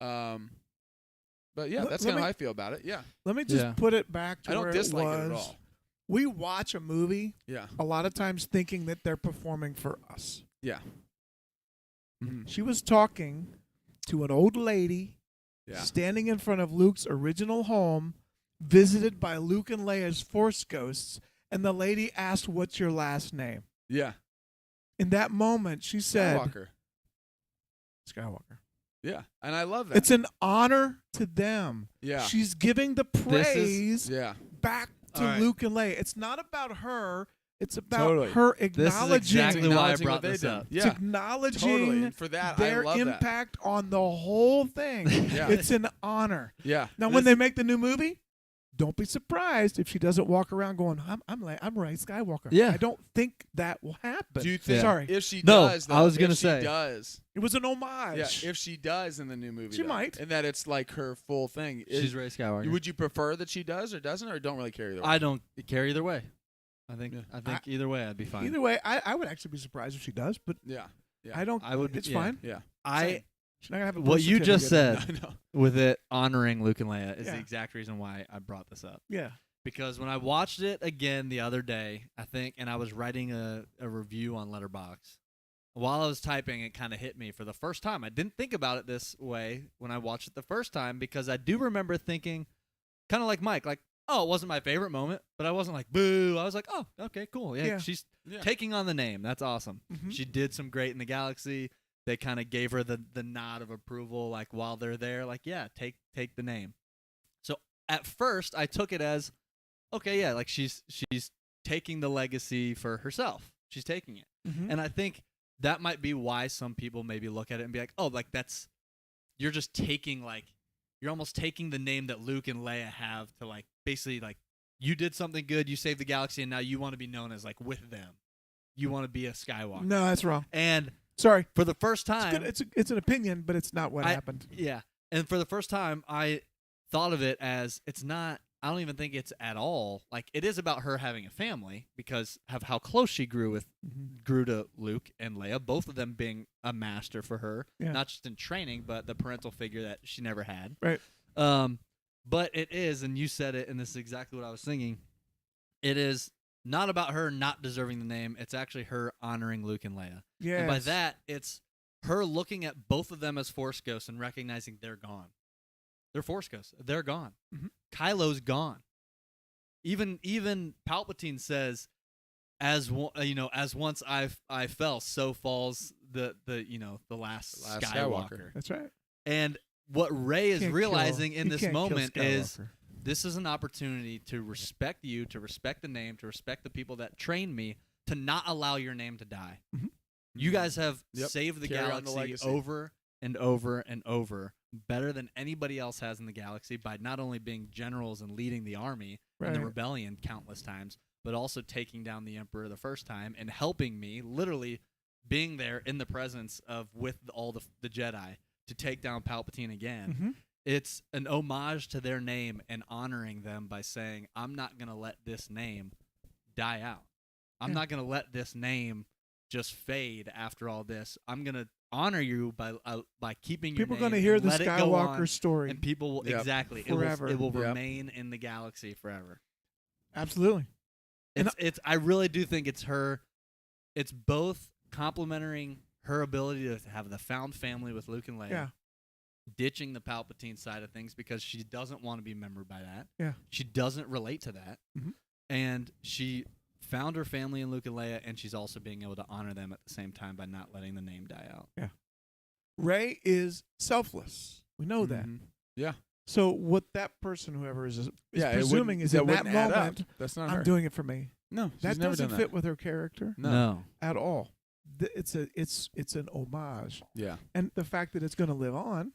But But yeah, Let- that's let kind of me- how I feel about it. Yeah, Let me just Yeah. put it back to I don't where dislike it it was. at all. We watch a movie Yeah, a lot of times thinking that they're performing for us. yeah, Mhm. She was talking to an old lady yeah, standing in front of Luke's original home, visited by Luke and Leia's Force ghosts, and the lady asked, "What's your last name?" yeah. In that moment, she said, Skywalker. Skywalker. Yeah, and I love that. It's an honor to them. yeah, She's giving the praise yeah, back to All right. Luke and Leia. It's not about her. It's about Totally. her This is acknowledging, exactly why I Acknowledging brought what they this did. up. it's Yeah, acknowledging totally. And for that, their I love that. impact on the whole thing. Yeah. It's an honor. Yeah. Now, when they make the new movie, don't be surprised if she doesn't walk around going, I'm Ray Skywalker." Yeah. I don't think that will happen. Do you think Sorry. if she No, does, though, I was if gonna she say. does, It was an homage. yeah, if she does in the new movie, She though, might. and that it's like her full thing. She's Rey Skywalker. Would you prefer that she does or doesn't, or don't really care either way? I don't care either way. I think Yeah. I think either way I'd be fine. Either way, I would actually be surprised if she does, but Yeah. Yeah. I don't. I would be- It's yeah. fine. Yeah. I She's not gonna have a what birth you just certificate. said No. with it honoring Luke and Leia is Yeah. the exact reason why I brought this up. Yeah. Because when I watched it again the other day, I think, and I was writing a review on Letterboxd, while I was typing, it kind of hit me for the first time. I didn't think about it this way when I watched it the first time because I do remember thinking, kind of like Mike, like, oh, it wasn't my favorite moment, but I wasn't like, boo. I was like, oh, okay, cool. Yeah, Yeah. she's Yeah. taking on the name. That's awesome. Mhm. She did some great in the galaxy. They kind of gave her the nod of approval, like while they're there, like, yeah, take the name. So at first, I took it as, okay, yeah, like she's taking the legacy for herself. She's taking it, Mhm. and I think that might be why some people maybe look at it and be like, oh, like you're just taking you're almost taking the name that Luke and Leia have to like basically like you did something good, you saved the galaxy, and now you want to be known as like with them. You want to be a Skywalker. No, that's wrong. And Sorry. for the first It's time, good. It's an opinion, but it's not what happened. yeah. And for the first time, I thought of it as it's not. I don't even think it's at all like it is about her having a family because of how close she grew to Luke and Leia, both of them being a master for her, Yeah. not just in training, but the parental figure that she never had. Right. But it is, and you said it, and this is exactly what I was thinking. It is not about her not deserving the name. It's actually her honoring Luke and Leia. Yeah. And by that, it's her looking at both of them as Force ghosts and recognizing they're gone. They're Force ghosts. They're gone. Mhm. Kylo's gone. Even Palpatine says, as once I fell, so falls the last Last Skywalker. Skywalker. That's right. And what Rey is Can't realizing kill- in you this can't kill moment is Skywalker. this is an opportunity to respect you, to respect the name, to respect the people that trained me, to not allow your name to die. Mhm. You guys have Yep. saved the Carry on the galaxy legacy. over and over and over, better than anybody else has in the galaxy by not only being generals and leading the army and the Right. rebellion countless times, but also taking down the Emperor the first time and helping me, literally being there in the presence of with all the Jedi to take down Palpatine again. Mhm. It's an homage to their name and honoring them by saying, I'm not going to let this name die out. I'm Yeah. not going to let this name just fade after all this. I'm going to honor you by keeping your People are name. going to hear and the let it go on, Skywalker story. and people will Yep. exactly Forever. it will Yep. remain in the galaxy forever. Absolutely. And It's I really do think it's her. It's both complimenting her ability to have the found family with Luke and Leia, Yeah. ditching the Palpatine side of things because she doesn't want to be remembered by that. Yeah. She doesn't relate to that. Mhm. And she found her family in Luke and Leia, and she's also being able to honor them at the same time by not letting the name die out. Rey is selfless. We know that. Mhm. Yeah. So what that person, whoever is Yeah. presuming is in that wouldn't add up. moment, That's not I'm her. doing it for me. No, she's That never doesn't done fit that. with her character No. at all. It's an homage, Yeah. and the fact that it's going to live on,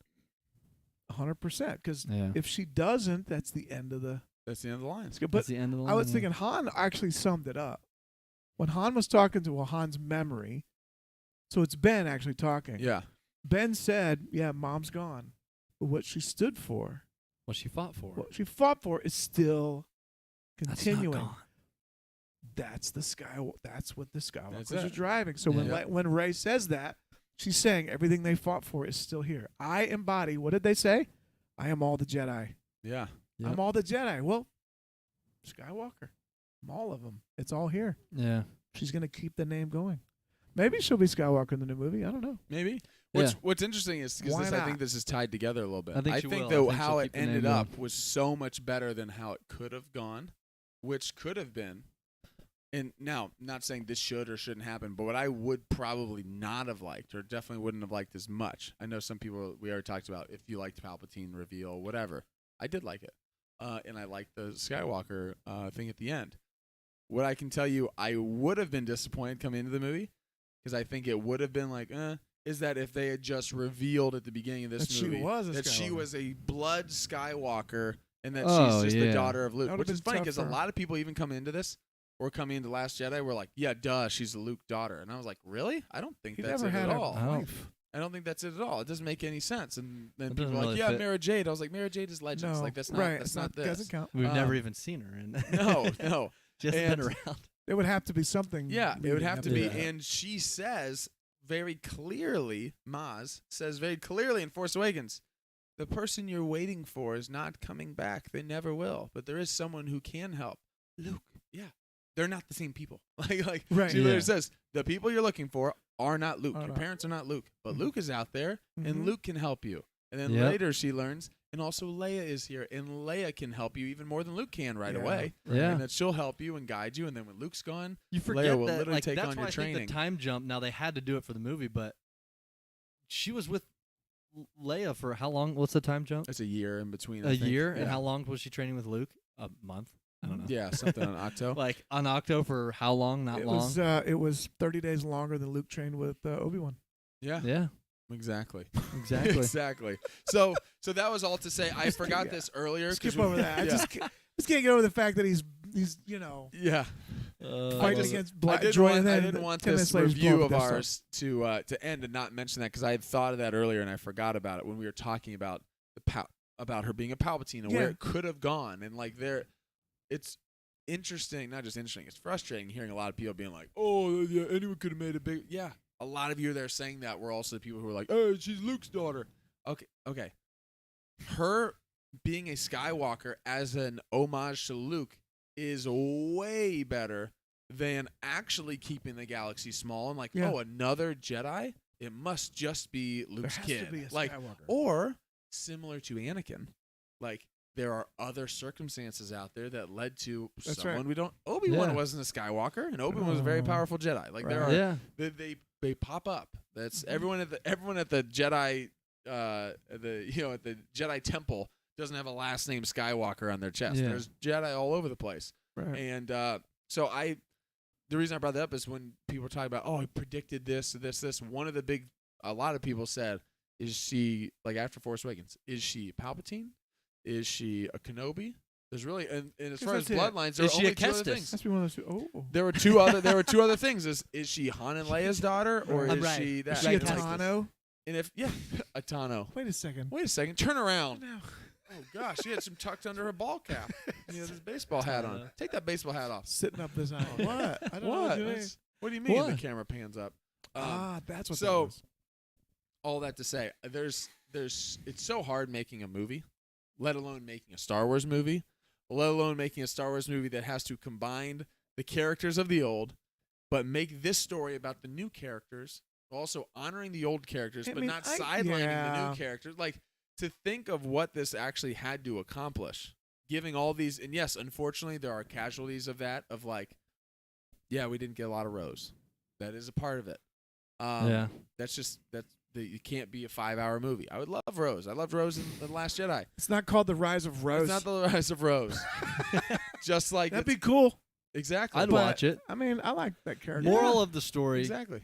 100%. Because Yeah. if she doesn't, that's the end of the. That's the end of the line. It's good. That's But the end of the I was line, thinking Han actually summed it up when Han was talking to Han's memory. So it's Ben actually talking. Yeah. Ben said, "Yeah, Mom's gone, but what she stood for, what she fought for. what she fought for, is still That's continuing." not gone. That's the sky. That's what the Skywalkers That's are it. driving. So Yeah. when Rey says that, she's saying everything they fought for is still here. I embody. What did they say? I am all the Jedi. Yeah. Yep. I'm all the Jedi. Well, Skywalker. I'm all of them. It's all here. Yeah. She's going to keep the name going. Maybe she'll be Skywalker in the new movie. I don't know. Maybe. Yeah. What's interesting is because Why I not? think this is tied together a little bit. I think she will. I though think how she'll it keep the name ended going. up was so much better than how it could have gone, which could have been. And now, not saying this should or shouldn't happen, but what I would probably not have liked, or definitely wouldn't have liked as much. I know some people we already talked about if you liked Palpatine reveal, whatever. I did like it, and I liked the Skywalker thing at the end. What I can tell you, I would have been disappointed coming into the movie because I think it would have been like, is that if they had just revealed at the beginning of this That movie she was a that she Skywalker. was a blood Skywalker and that Oh, she's just yeah. the daughter of Luke, That which would've is been funny tough because a for her. lot of people even coming into this or coming into Last Jedi were like, yeah, duh, she's the Luke daughter. And I was like, really? I don't think He that's never it had at a all. wife. I don't think that's it at all. It doesn't make any sense. And then It people doesn't are like, really yeah, fit. Mara Jade. I was like, Mara Jade is Legends. No, Like that's not right. that's it's not this. Doesn't count. We've never Um, even seen her. And No. she hasn't been And- around. It would have to be something. Yeah, it would leading have up to be. that. And she says very clearly, Maz says very clearly in Force Awakens, the person you're waiting for is not coming back. They never will. But there is someone who can help. Luke. Yeah. They're not the same people. like Right. she literally Yeah. says, the people you're looking for are not Luke. Are Your not. parents are not Luke. But Mhm. Luke is out there, Mhm. and Luke can help you. And then Yep. later she learns, and also Leia is here, and Leia can help you even more than Luke can right Yeah. away. Yeah. And that she'll help you and guide you. And then when Luke's gone, You Leia forget will that, literally like, take that's on why your I think training. the time jump, now they had to do it for the movie, but she was with Leia for how long? What's the time jump? it's a year in between. A I think. year? Yeah. And how long was she training with Luke? A month? I don't know. Yeah, something on Octo. Like on Octo for how long? Not It long. was 30 days longer than Luke trained with Obi-Wan. Yeah, Yeah, exactly. exactly. exactly. So that was all to say. I forgot yeah. this earlier. 'cause Skip we- over that. I Yeah. just can't get over the fact that he's Yeah. fighting just- against I Black didn't Droid. want, and I then didn't want 10 this minutes later he's review blowing of up Death Star. ours to end and not mention that because I had thought of that earlier and I forgot about it when we were talking about about her being a Palpatine and where Yeah. it could have gone and like it's interesting, not just interesting, it's frustrating hearing a lot of people being like, oh yeah, anyone could have made a big a lot of you there saying that were also the people who were like, oh, she's Luke's daughter. Okay. Her being a Skywalker as an homage to Luke is way better than actually keeping the galaxy small and like, Yeah. oh, another Jedi? It must just be Luke's There has kid. to be a like, Skywalker. or similar to Anakin, like there are other circumstances out there that led to That's someone right. we don't. Obi-Wan Yeah. wasn't a Skywalker, and Obi-Wan was a very Oh. powerful Jedi. Like there Right. are, Yeah. they pop up. That's Mhm. everyone at the Jedi, at the Jedi Temple doesn't have a last name Skywalker on their chest. Yeah. There's Jedi all over the place, Right. and so the reason I brought that up is when people were talking about, oh, I predicted this. One of the a lot of people said, is she like after Force Awakens? Is she Palpatine? Is she a Kenobi? There's really and as far as that's it. bloodlines, there Is are she only a two other Kestis? things. Must be one of those two. Oh. There were two other things. Is she Han and Leia's daughter, or is Right. she that? Is she a Right. Like, Tano? and if a Tano. Wait a second. Wait a second. Turn around. No. Oh gosh, she had some tucked under her ball cap. She had this baseball hat on. Take that baseball hat off. Sitting up this aisle. What? I don't know What? what you mean. What do you mean? The What? camera pans up. That's what so- that was. All that to say, there's it's so hard making a movie, let alone making a Star Wars movie, let alone making a Star Wars movie that has to combine the characters of the old, but make this story about the new characters, also honoring the old characters, I but mean, not I- sidelining the yeah. new characters. Like to think of what this actually had to accomplish, giving all these, and yes, unfortunately, there are casualties of that. Of like, yeah, we didn't get a lot of Rose. That is a part of it. Yeah. You can't be a 5-hour movie. I would love Rose. I loved Rose in The Last Jedi. It's not called the Rise of Rose. It's not the Rise of Rose. Just like That'd it's- be cool. exactly. I'd But- watch it. I mean, I like that character. Moral of the story: exactly.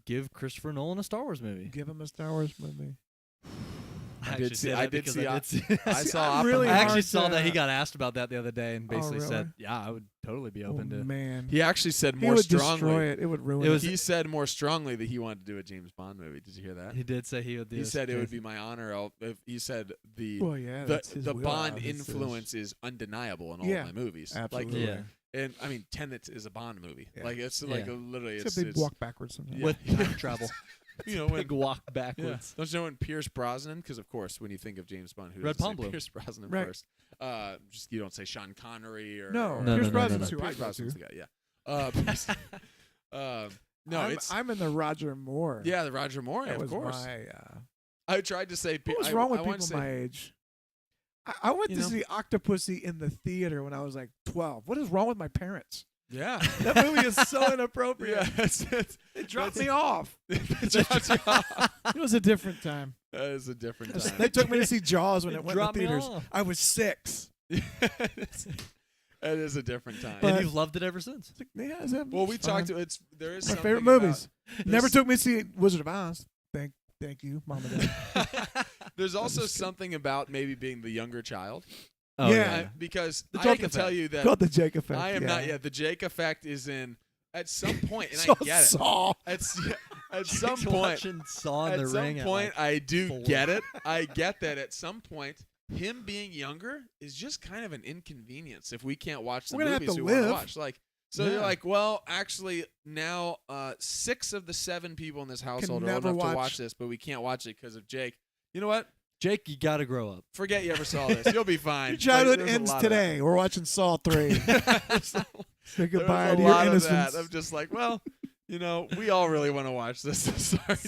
give Christopher Nolan a Star Wars movie. Give him a Star Wars movie. I did see- I did see- I I saw. I'm really I Oppenheimer. actually hard saw that to- he got asked about that the other day and Oh, basically said, really? "Yeah, I would totally be Oh open to." man, He actually said he more would strongly. destroy it. It would ruin It was- He said more strongly that he wanted to do a James Bond movie. Did you hear that? He did say he would do. He this said it would James- be my honor. He said Well, yeah, the that's his the Bond wheelhouse. It's his- influence is undeniable in all Yeah, of my movies. absolutely. Yeah. And I mean, Tenet is a Bond movie. Yeah. Like it's Yeah. like literally Except they walk backwards sometimes. Yeah. with time travel. You know, when Big walk yeah. backwards. Don't you know when Pierce Brosnan? Because of course, when you think of James Bond, who Red doesn't say Palm Bloom. Pierce Brosnan Right. first? Just you don't say Sean Connery or No, No, Pierce no, no, Brosnan's no, who I Pierce go Brosnan's to. the guy. Yeah. Pierce- no, it's I'm in the Roger Moore. yeah, the Roger Moore, that of was course. my. I tried to say. What was I- wrong with I wanted people to say- my age? I went You to know? see Octopussy in the theater when I was like 12. What is wrong with my parents? Yeah. That movie is so inappropriate. Yeah, it's It dropped me off. that It was a different time. is a different They time. took me to see Jaws when it went in the dropped me theaters. off. I was 6. It is a different time. But- And you've loved it ever since. It's like, yeah, it's well, we fine. talked to there is my something favorite about- movies. Never took me to see Wizard of Oz. Thank you, Mom and Dad. There's also something about maybe being the younger child. Oh, Yeah. Because The I Jake can tell you that Called the Jake effect. I am yeah. not yet. The Jake effect is in at some point, and So I get it. Saw. At some Jake's point, watching Saw in at the some Ring. point, I do 4. get it. I get that at some point, him being younger is just kind of an inconvenience if we can't watch the We're gonna have movies to we want to live. watch. Like, so Yeah. you're like, well, actually, now 6 of the 7 people in this household are old never enough to watch- watch this, but we can't watch it because of Jake. You know what? Jake, you got to grow up. Forget you ever saw this. You'll be fine. Your childhood Like, there's a ends lot of that. today. We're watching Saw 3. There's a- Say goodbye There's to a your lot of innocence. that. I'm just like, well, you know, we all really want to watch this.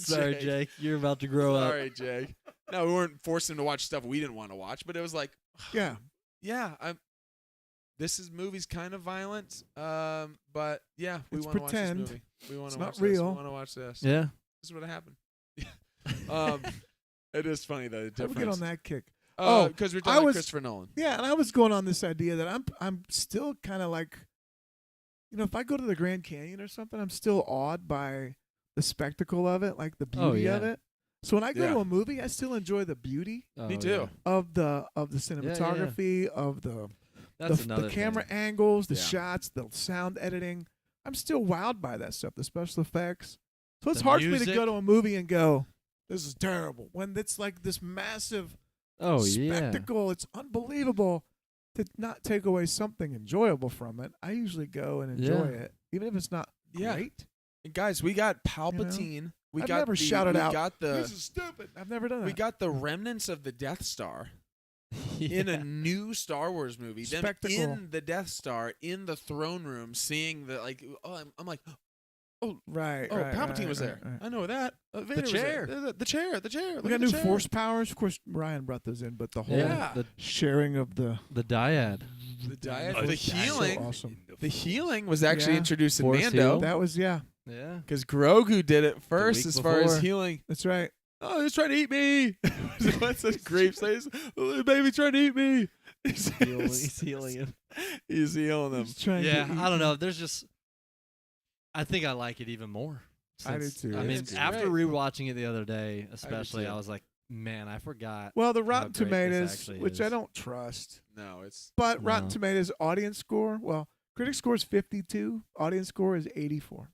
Sorry, Jake. You're about to grow up. Sorry, Jake. No, we weren't forcing him to watch stuff we didn't want to watch, but it was like, Yeah. yeah, this movie's kind of violent, but yeah, we It's want to watch this pretend. movie. We want It's to not watch this. We real. want to watch this. Yeah. This is what happened. It is funny though. The How do we get difference. on that kick? Because we're I talking about was- Christopher Nolan. Yeah, and I was going on this idea that I'm still kind of like, you know, if I go to the Grand Canyon or something, I'm still awed by the spectacle of it, like the Oh, beauty of yeah. it. So when I go Yeah. to a movie, I still enjoy the beauty Oh, Me too. yeah. of the cinematography, of the That's the another camera thing. angles, the Yeah. shots, the sound editing. I'm still wowed by that stuff, the special effects. So it's The hard for me to music. go to a movie and go, "This is terrible." When it's like this massive Oh, yeah. spectacle, it's unbelievable. To not take away something enjoyable from it, I usually go and enjoy Yeah. it, even if it's not Yeah. great. And guys, we got Palpatine. We I've got never the, shouted we out, Got the "This is stupid." I've never done that. we got the remnants of the Death Star in a new Star Wars movie. Them Spectacle. in the Death Star in the throne room, seeing the like. Oh, I'm like, right. oh, right, Palpatine right, was there. right, right. I know that. Vader was chair. there. The chair. The chair. We Look got at new the chair. force powers. Of course, Ryan brought those in, but the whole Yeah. sharing of the The dyad. The dyad. Oh, The that's so healing. awesome. The healing was actually Yeah. introduced in Force Mando heal. That was Yeah. because Grogu did it first week as far as before. healing. That's right. Oh, he's trying to eat me. What's that grape says? Oh, baby trying to eat me. He's healing him. He's healing them. Just trying to Yeah, get I don't know. There's just, I think I like it even more. I do since- too. I mean, It's after great. rewatching it the other day, especially, too. I was like, man, I forgot. Well, the how Rotten great this Tomatoes, actually which I is. don't trust, No, it's but Rotten No. Tomatoes audience score, well, critic score is 52, audience score is 84.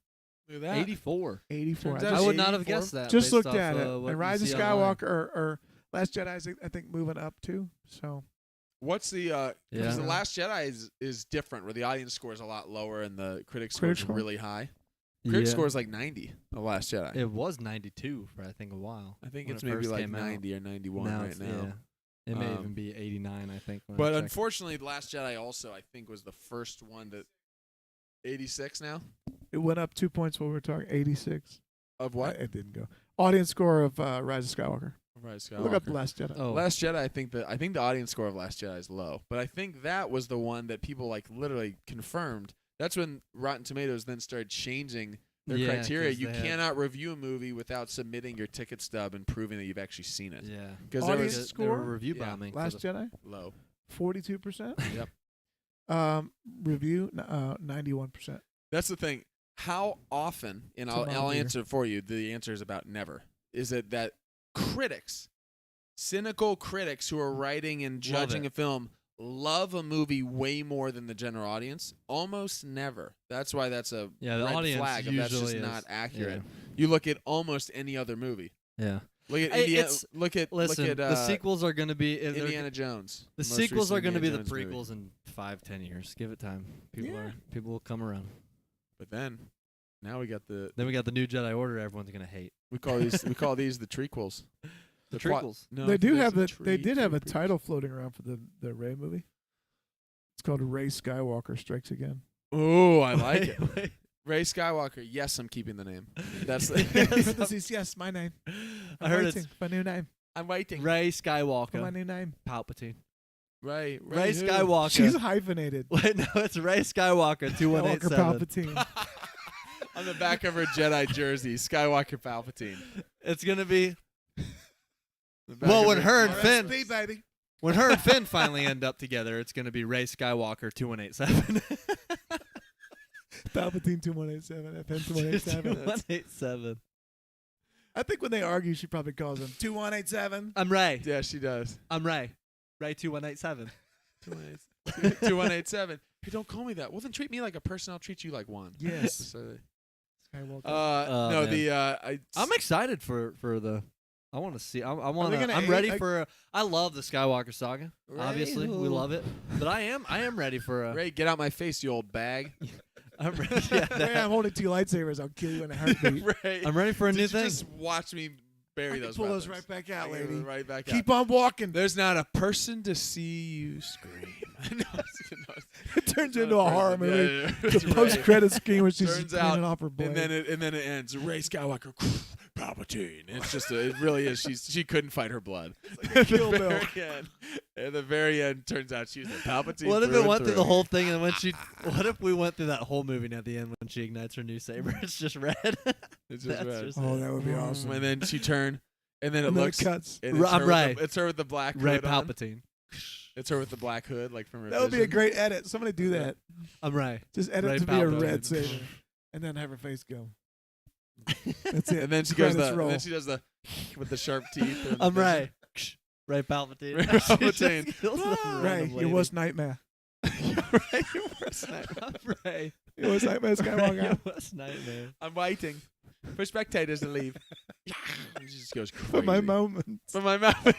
look at that. 84. 84. Turns I out I just, would not have 84? guessed that. just based looked off, at it. what And you Rise of see online. Skywalker or Last Jedi is, I think, moving up too. So What's the because Yeah. the Last Jedi is different, where the audience score is a lot lower and the critic score Critic is score? really high. Critic Yeah. score is like 90. The Last Jedi. It was 92 for I think a while. I think when it's it maybe first like came out. 90 or 91 Now right it's- now. Yeah. It may Um, even be 89, I think. when I But checked. unfortunately, The Last Jedi also I think was the first one that 86 now it went up 2 points while we were talking. 86. of what? It didn't go. Audience score of Rise of Skywalker. Rise of Look up Skywalker. The Last Jedi. Oh, Last Jedi, I think the audience score of Last Jedi is low, but I think that was the one that people like literally confirmed. That's when Rotten Tomatoes then started changing their Yeah, criteria. 'cause You they had- cannot review a movie without submitting your ticket stub and proving that you've actually seen it. yeah. Because there Audience was They were score? review Yeah. bombing. for Last the- Jedi, low. 42%. Yep. Review, 91%. That's the thing. How often, and It's a I'll non-leader. answer it for you, the answer is about never, is it that critics, cynical critics who are writing and Love judging it. a film, love a movie way more than the general audience? Almost never. That's why that's a Yeah, the red audience flag if that's just usually not is- accurate. You look at almost any other movie. Yeah. Look at Hey, Indiana. it's- Look Listen, at the sequels are going to be they're- Indiana Jones. The most sequels recent are going to be the Indiana Jones movie. prequels in 5-10 years. Give it time. Yeah. People will come around. But then Now we got the Then we got the new Jedi Order. Everyone's gonna hate we call these the trequels. the qua- trequels. No, They do there's have a they did have a prequels. title floating around for the Rey movie. It's called Rise Skywalker Strikes Again. Oh, I like it. Wait. Ray Skywalker. Yes, I'm keeping the name. That's Parentheses, yes, my name. I heard waiting it's for a new name. I'm waiting. Ray For my Skywalker, new name. Palpatine. Ray Ray who? Skywalker. She's hyphenated. Wait, no, it's Ray Skywalker. Skywalker 2187. Palpatine. On the back of her Jedi jersey, Skywalker Palpatine. It's gonna be The back Well, of when her and Finn- RSP, baby. when her and Finn finally end up together. It's gonna be Ray Skywalker 2187. Palpatine 2187, FN 2187. 2187. I think when they argue, she probably calls him 2187. I'm Ray. Yeah, she does. I'm Ray. Ray 2187. 2187. Hey, don't call me that. Well, then treat me like a person. I'll treat you like one. Yes. So, Skywalker. Oh, no, man. I'm excited for the. I want to see. I want. gonna I'm aid- ready I- for. I love the Skywalker Saga. Ray, Obviously, we who? love it. But I am ready for a. Ray, get out my face, you old bag. I'm ready. Yeah, Ray, that- I'm holding 2 lightsabers. I'll kill you in a heartbeat. Ray, I'm ready for a did new you thing. just watch me bury I can those pull those weapons? right back out, I get lady. Right back Keep out. on walking. There's not a person to see you scream. No, It turns not into a horror person. movie. Yeah, The Ray. post-credit scene where she's Turns cleaning out, off her blade. and then it ends. Ray Skywalker, Palpatine. It's just it really is. She couldn't fight her blood. At Kill the Bill. very end, at the very end, turns out she was a Palpatine. What if through it and went through the through. whole thing and when she? What if we went through that whole movie and at the end when she ignites her new saber, it's just red. It's just That's red. just Oh, that would be awesome. And then she turned, and then it And then it looks. cuts. And it's I'm her right. It's her with the black Ray hood on. Palpatine. It's her with the black hood, like from her. That would be a vision. great edit. Somebody do that. I'm Ray. Just edit Ray to be a Palpatine. red saber, and then have her face go. That's it. And then she goes Credits the. roll. And then she does the with the sharp teeth. and I'm the- Ray. Ray Palpatine. Ray She just Palpatine. kills some Ray, random your lady. worst nightmare. Ray, your worst nightmare. I'm Ray. Your worst nightmare, Ray, your Skywalker. worst nightmare. I'm waiting for spectators to leave. And she just goes crazy. For my moment. For my moment.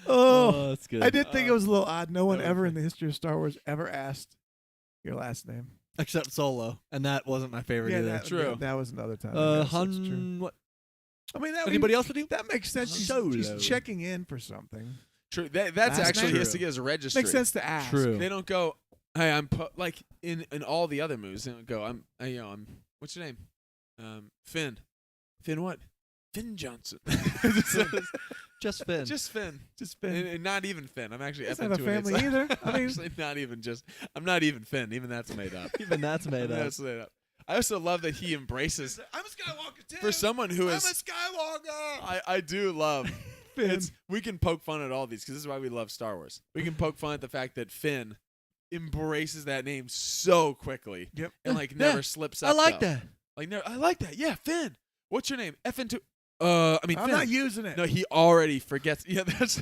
Oh, that's good. I did think it was a little odd. No one that was ever in good. the history of Star Wars ever asked your last name. Except Solo, and that wasn't my favorite either. that, True. That was another time. I guess that's true. What? I mean, Anybody else with you? that makes sense. She's Solo. checking in for something. True. That's Last actually name? he has to get his registry. Makes sense to ask. True. They don't go. Hey, I'm like in all the other movies. They don't go. I'm. What's your name? Finn. Finn what? Finn Johnson. Just Finn. Just Finn. Just been. And not even Finn. I'm actually Doesn't effing have a to it. family It's- either. I I'm mean- actually not even just. I'm not even Finn. Even that's made up. Even that's made up. That's made up. I also love that he embraces I'm a Skywalker too. for someone who I'm a is. Skywalker. I do love. Finn. We can poke fun at all these because this is why we love Star Wars. We can poke fun at the fact that Finn embraces that name so quickly Yep. and like Yeah, never slips up. I like though. that. Like never. I like that. Yeah, Finn. What's your name? Effin to. I mean, I'm Finn. not using it. No, he already forgets. Yeah, that's.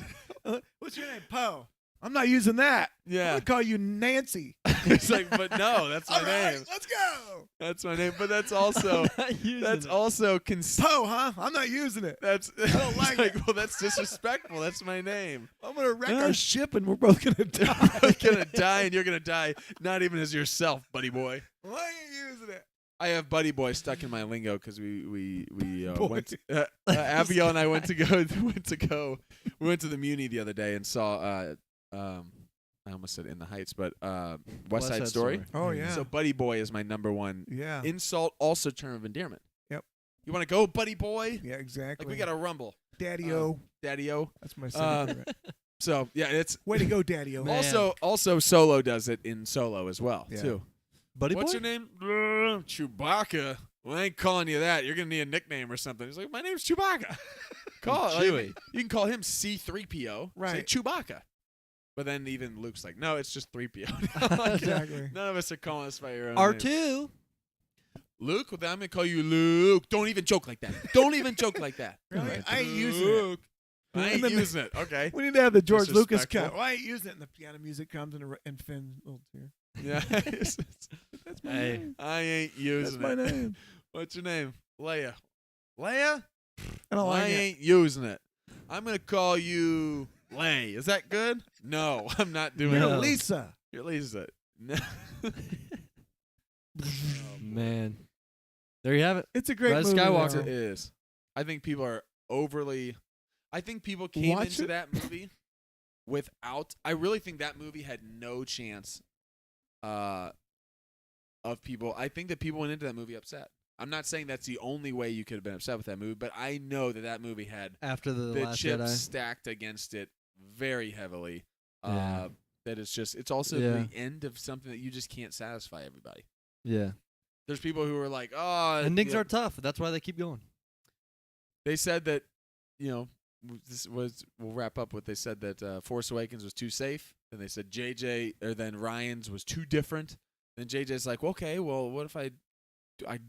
What's your name? Poe. I'm not using that. I'm Yeah. gonna call you Nancy. It's like, but no, that's my All right, name. let's go. That's my name. But that's also. That's also. Poe, huh? I'm not using it. That's. I don't it's like well, that's disrespectful. That's my name. I'm gonna wreck Huh? our ship and we're both gonna die. I'm gonna die, and you're gonna die. Not even as yourself, buddy boy. Why are you using it? I have buddy boy stuck in my lingo because we Boy. went. Abigail and I went to go. We went to the Muni the other day and saw. I almost said In the Heights, but West Side Story. Oh yeah. So buddy boy is my number one yeah. insult, also term of endearment. Yep. You want to go, buddy boy? Yeah, exactly. Like we got to rumble, Daddy-O. daddy-o. That's my second favorite. So yeah, it's Way to go, Daddy-O. Man. also Solo does it in Solo as well Yeah. too. Buddy What's boy? your name? Chewbacca. Well, I ain't calling you that. You're gonna need a nickname or something. He's like, my name's Chewbacca. Call it. Chewie. You can call him C-3PO. Say Right. Chewbacca. But then even Luke's like, no, it's just 3PO. Like, Exactly. none of us are calling us by your own name. R2. Luke? Well, then I'm gonna call you Luke. Don't even joke like that. Don't even joke like that. Really? I ain't using it. Luke. I ain't And then- using it. Okay. We need to have the George Lucas Disrespectful. cut. Well, I ain't using it. And the piano music comes and Finn little tear. Yeah. That's my Hey. name. I ain't That's using my it. name. What's your name? Leia. Leia? I don't like I it. ain't using it. I'm gonna call you Lay. Is that good? No, I'm not doing You're No. it. Lisa. You're Lisa. No. Man. There you have it. It's a great Rise of movie. Skywalker. though. It is. I think people are overly. I think people came Watch into it. that movie without. I really think that movie had no chance of people. I think that people went into that movie upset. I'm not saying that's the only way you could have been upset with that movie, but I know that movie had After the the Last chips Jedi. stacked against it very heavily. Yeah. That it's also Yeah. the end of something that you just can't satisfy everybody. Yeah. There's people who are like, oh, Endings yeah. are tough. That's why they keep going. They said that, we'll wrap up with, they said that Force Awakens was too safe. Then they said then Ryan's was too different. Then JJ's like, okay, well, what if I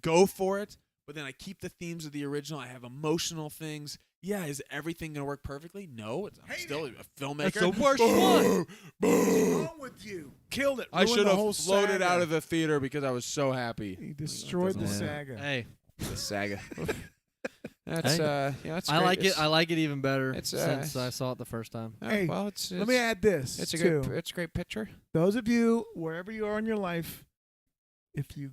go for it, but then I keep the themes of the original. I have emotional things. Yeah, is everything going to work perfectly? No, I'm still a filmmaker. That's the worst one. What's wrong with you? Killed it. I Ruined should the have whole floated saga. out of the theater because I was so happy. He destroyed the Yeah. saga. Hey, The saga. That's Hey. that's I great. like it. I like it even better it's, since I saw it the first time. Hey, well, it's Let me add this too. it's a great picture. Those of you, wherever you are in your life, if you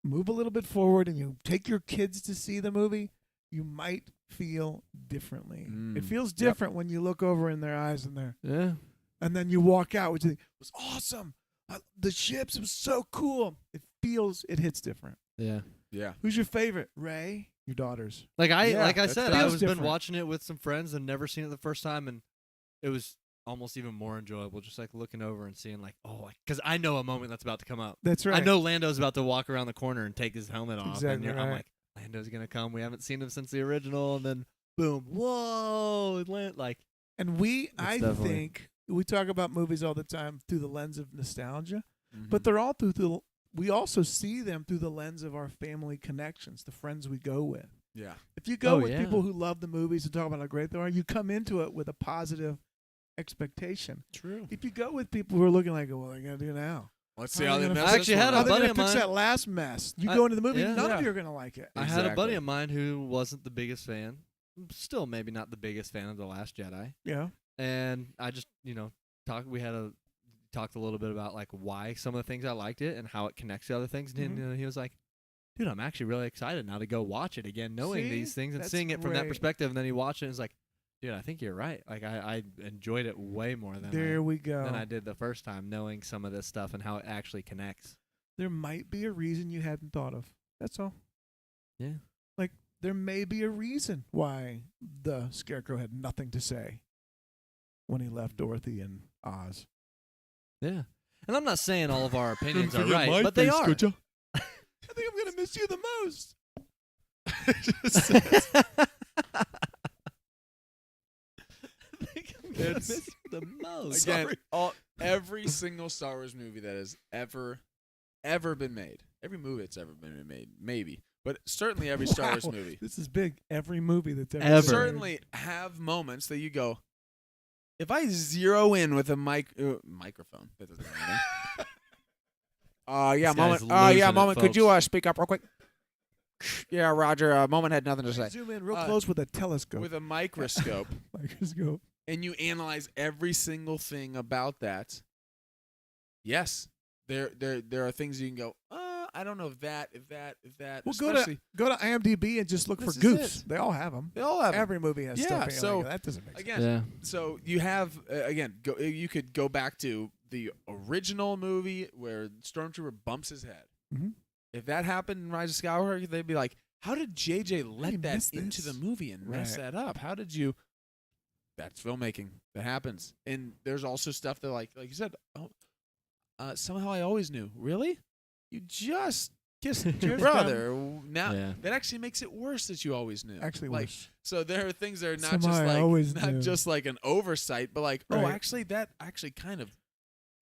move a little bit forward and you take your kids to see the movie, you might feel differently. It feels different when you look over in their eyes Yeah. and then you walk out, which you think was awesome. The ships was so cool. It hits different. Yeah. Yeah. Who's your favorite? Ray? Your daughters. Like I that's said, fair. I Feels was been different. watching it with some friends and never seen it the first time, and it was almost even more enjoyable, just like looking over and seeing like, because I know a moment that's about to come up. That's right. I know Lando's about to walk around the corner and take his helmet off, Exactly and I'm right. like, Lando's gonna come. We haven't seen him since the original, and then boom, whoa, like And I definitely- think we talk about movies all the time through the lens of nostalgia, Mm-hmm. but they're all we also see them through the lens of our family connections, the friends we go with. yeah. If you go Oh, with yeah. people who love the movies and talk about how great they are, you come into it with a positive expectation. True. If you go with people who are looking like, what are they going to do now? Let's How see are how they they gonna mess I this actually one had How a are up. they buddy going of to fix mine- that last mess? You I- go into the movie, yeah. none Yeah. of you are going to like it. I had a buddy Exactly. of mine who wasn't the biggest fan, still maybe not the biggest fan of The Last Jedi, Yeah. and I just talked a little bit about like why some of the things I liked it and how it connects to other things, and Mhm. he was like, dude, I'm actually really excited now to go watch it again, knowing See? these things and That's seeing it from that great. perspective. And then he watched it and was like, dude, I think you're right. Like I enjoyed it way more than There we go. I did the first time, knowing some of this stuff and how it actually connects. There might be a reason you hadn't thought of. That's all. Yeah. Like, there may be a reason why the Scarecrow had nothing to say when he left Dorothy and Oz. Yeah. And I'm not saying all of our opinions are right, but they are. I think I'm going to miss you the most. It's the most. again, every single Star Wars movie that has ever been made, every movie that's ever been made, maybe, but certainly every Star Wars Wow, movie, This is big. Every movie that's ever, Ever. been made. certainly have moments that you go, if I zero in with a microphone, that doesn't mean anything. This guy's losing it, Could you folks. speak up real quick? Yeah, Roger. Moment had nothing to say. Zoom in real Uh, close with a telescope. with a microscope, microscope. and you analyze every single thing about that. Yes, there are things you can go, I don't know if that. Well, Especially, go to IMDb and just look This for is goofs. it. They all have them. they all have 'em. Every movie has Yeah, stuff. And you're so, like, that doesn't make sense. Again, Yeah. so you have you could go back to the original movie where Stormtrooper bumps his head. Mhm. If that happened in Rise of Skywalker, they'd be like, "How did JJ you let that miss into the this?" movie and mess Right. that up? How did you?" That's filmmaking. That happens, and there's also stuff that, like you said, somehow I always knew. Really, you just kissed your Just brother. Now Yeah. that actually makes it worse that you always knew. Actually, like, worse. so there are things that are not Somehow just I like always knew. just like an oversight, but like, oh, Right. actually, that actually kind of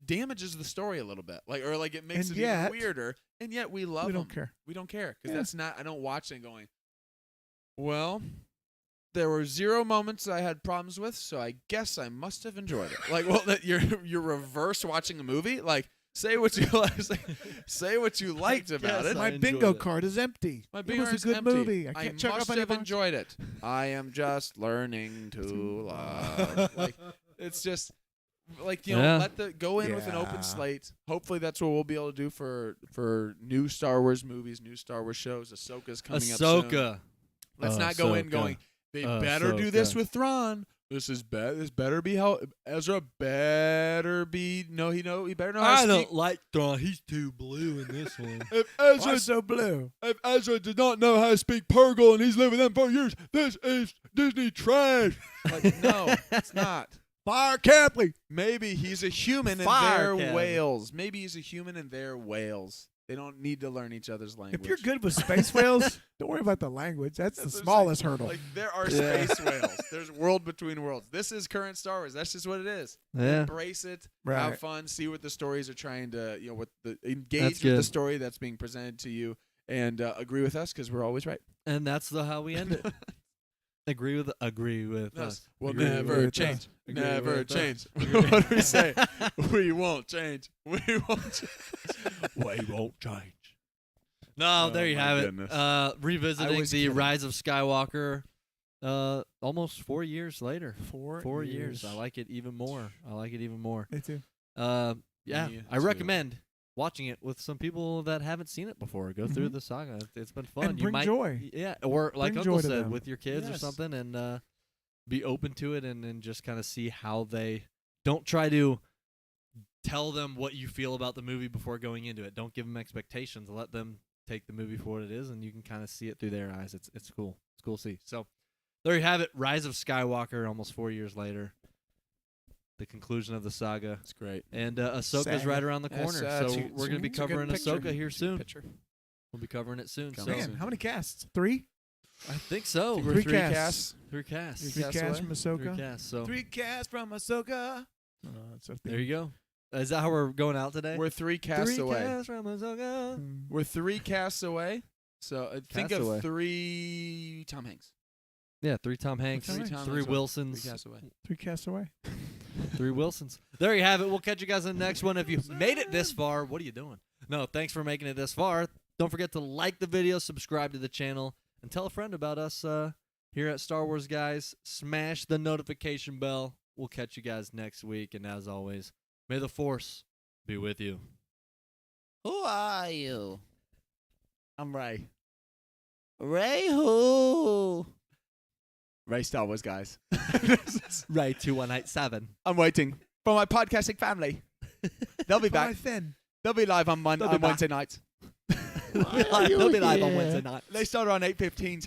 damages the story a little bit, like, or like it makes And it yet- even weirder. And yet we love we don't them. care. We don't care because Yeah. that's not. I don't watch it going. Well, there were 0 moments that I had problems with, so I guess I must have enjoyed it. Like, well, that you're reverse watching a movie. Like, say what you like. Say what you liked about guess it. I My enjoyed bingo it. card is empty. My It bingo was a card's good empty. movie. I can't check must off any have box. enjoyed it. I am just learning to love. Like, it's just Like, you know, Yeah. let the go in with an Yeah. open slate. Hopefully, that's what we'll be able to do for new Star Wars movies, new Star Wars shows. Ahsoka's coming up soon. Ahsoka. Let's not go in Ahsoka. going, they better do this Ahsoka. with Thrawn. This better be how Ezra better be. He better know how to speak. like Thrawn. He's too blue in this one. If Why so blue? Did not know how to speak Purgle and he's lived with them for years, this is Disney trash. Like, no, it's not. Fire Capley. Maybe he's a human and Fire they're cannon. whales. Maybe he's a human and they're whales. They don't need to learn each other's language. If you're good with space whales, don't worry about the language. That's the That's what I'm smallest hurdle. Like, there are Yeah. space whales. There's world between worlds. This is current Star Wars. That's just what it is. Yeah. Embrace it. Right. Have fun. See what the stories are trying to, engage That's with the good. story that's being presented to you, and agree with us because we're always right. And that's how we end it. Agree with Us. us. We'll Agree never with change. us. Agree Never with us. change. What do we say? We won't change. We won't change. We won't change. No, Oh, there you my have goodness. it. I Revisiting was the kidding. Rise of Skywalker. Almost 4 years later. 4 years. I like it even more. Me too. Yeah, Me I too. recommend watching it with some people that haven't seen it before. Go through Mhm. the saga. It's been fun. And you bring might, joy. Yeah, or like Bring Uncle joy to said, them. with your kids or Yes. something, and be open to it, and just kind of see how they don't try to tell them what you feel about the movie before going into it. Don't give them expectations. Let them take the movie for what it is, and you can kind of see it through their eyes. It's cool. It's cool to see. So there you have it. Rise of Skywalker, almost 4 years later. The conclusion of the saga. It's great. And Ahsoka's Saga. right around the Yes, corner. it's So a- we're going to be it's a good covering picture. Ahsoka here soon. Picture. We'll be covering it soon. Coming So soon. Man, how many casts? 3? I think so. We're Three three casts. casts. 3 casts. Three casts casts away? from Three Ahsoka. casts. So 3 casts from Ahsoka. That's a thing. there you go. Is that how we're going out today? We're 3 casts 3 away. casts from Ahsoka. We're 3 casts away. So think Casts of away. 3 Tom Hanks. Yeah, 3 Tom Hanks, Tom Hanks. 3 Tom Hanks. Wilsons, 3 casts away. 3 casts away. 3 Wilsons. There you have it. We'll catch you guys in the next one. If you made it this far, what are you doing? No, thanks for making it this far. Don't forget to like the video, subscribe to the channel, and tell a friend about us here at Star Wars Guys. Smash the notification bell. We'll catch you guys next week. And as always, may the Force be with you. Who are you? I'm Ray. Ray who? Ray Star Wars, guys. Ray 2187. I'm waiting for my podcasting family. They'll be Bye, back. Finn. They'll be live on They'll be back. Wednesday nights. They'll be live on Wednesday night. They start on 8:15.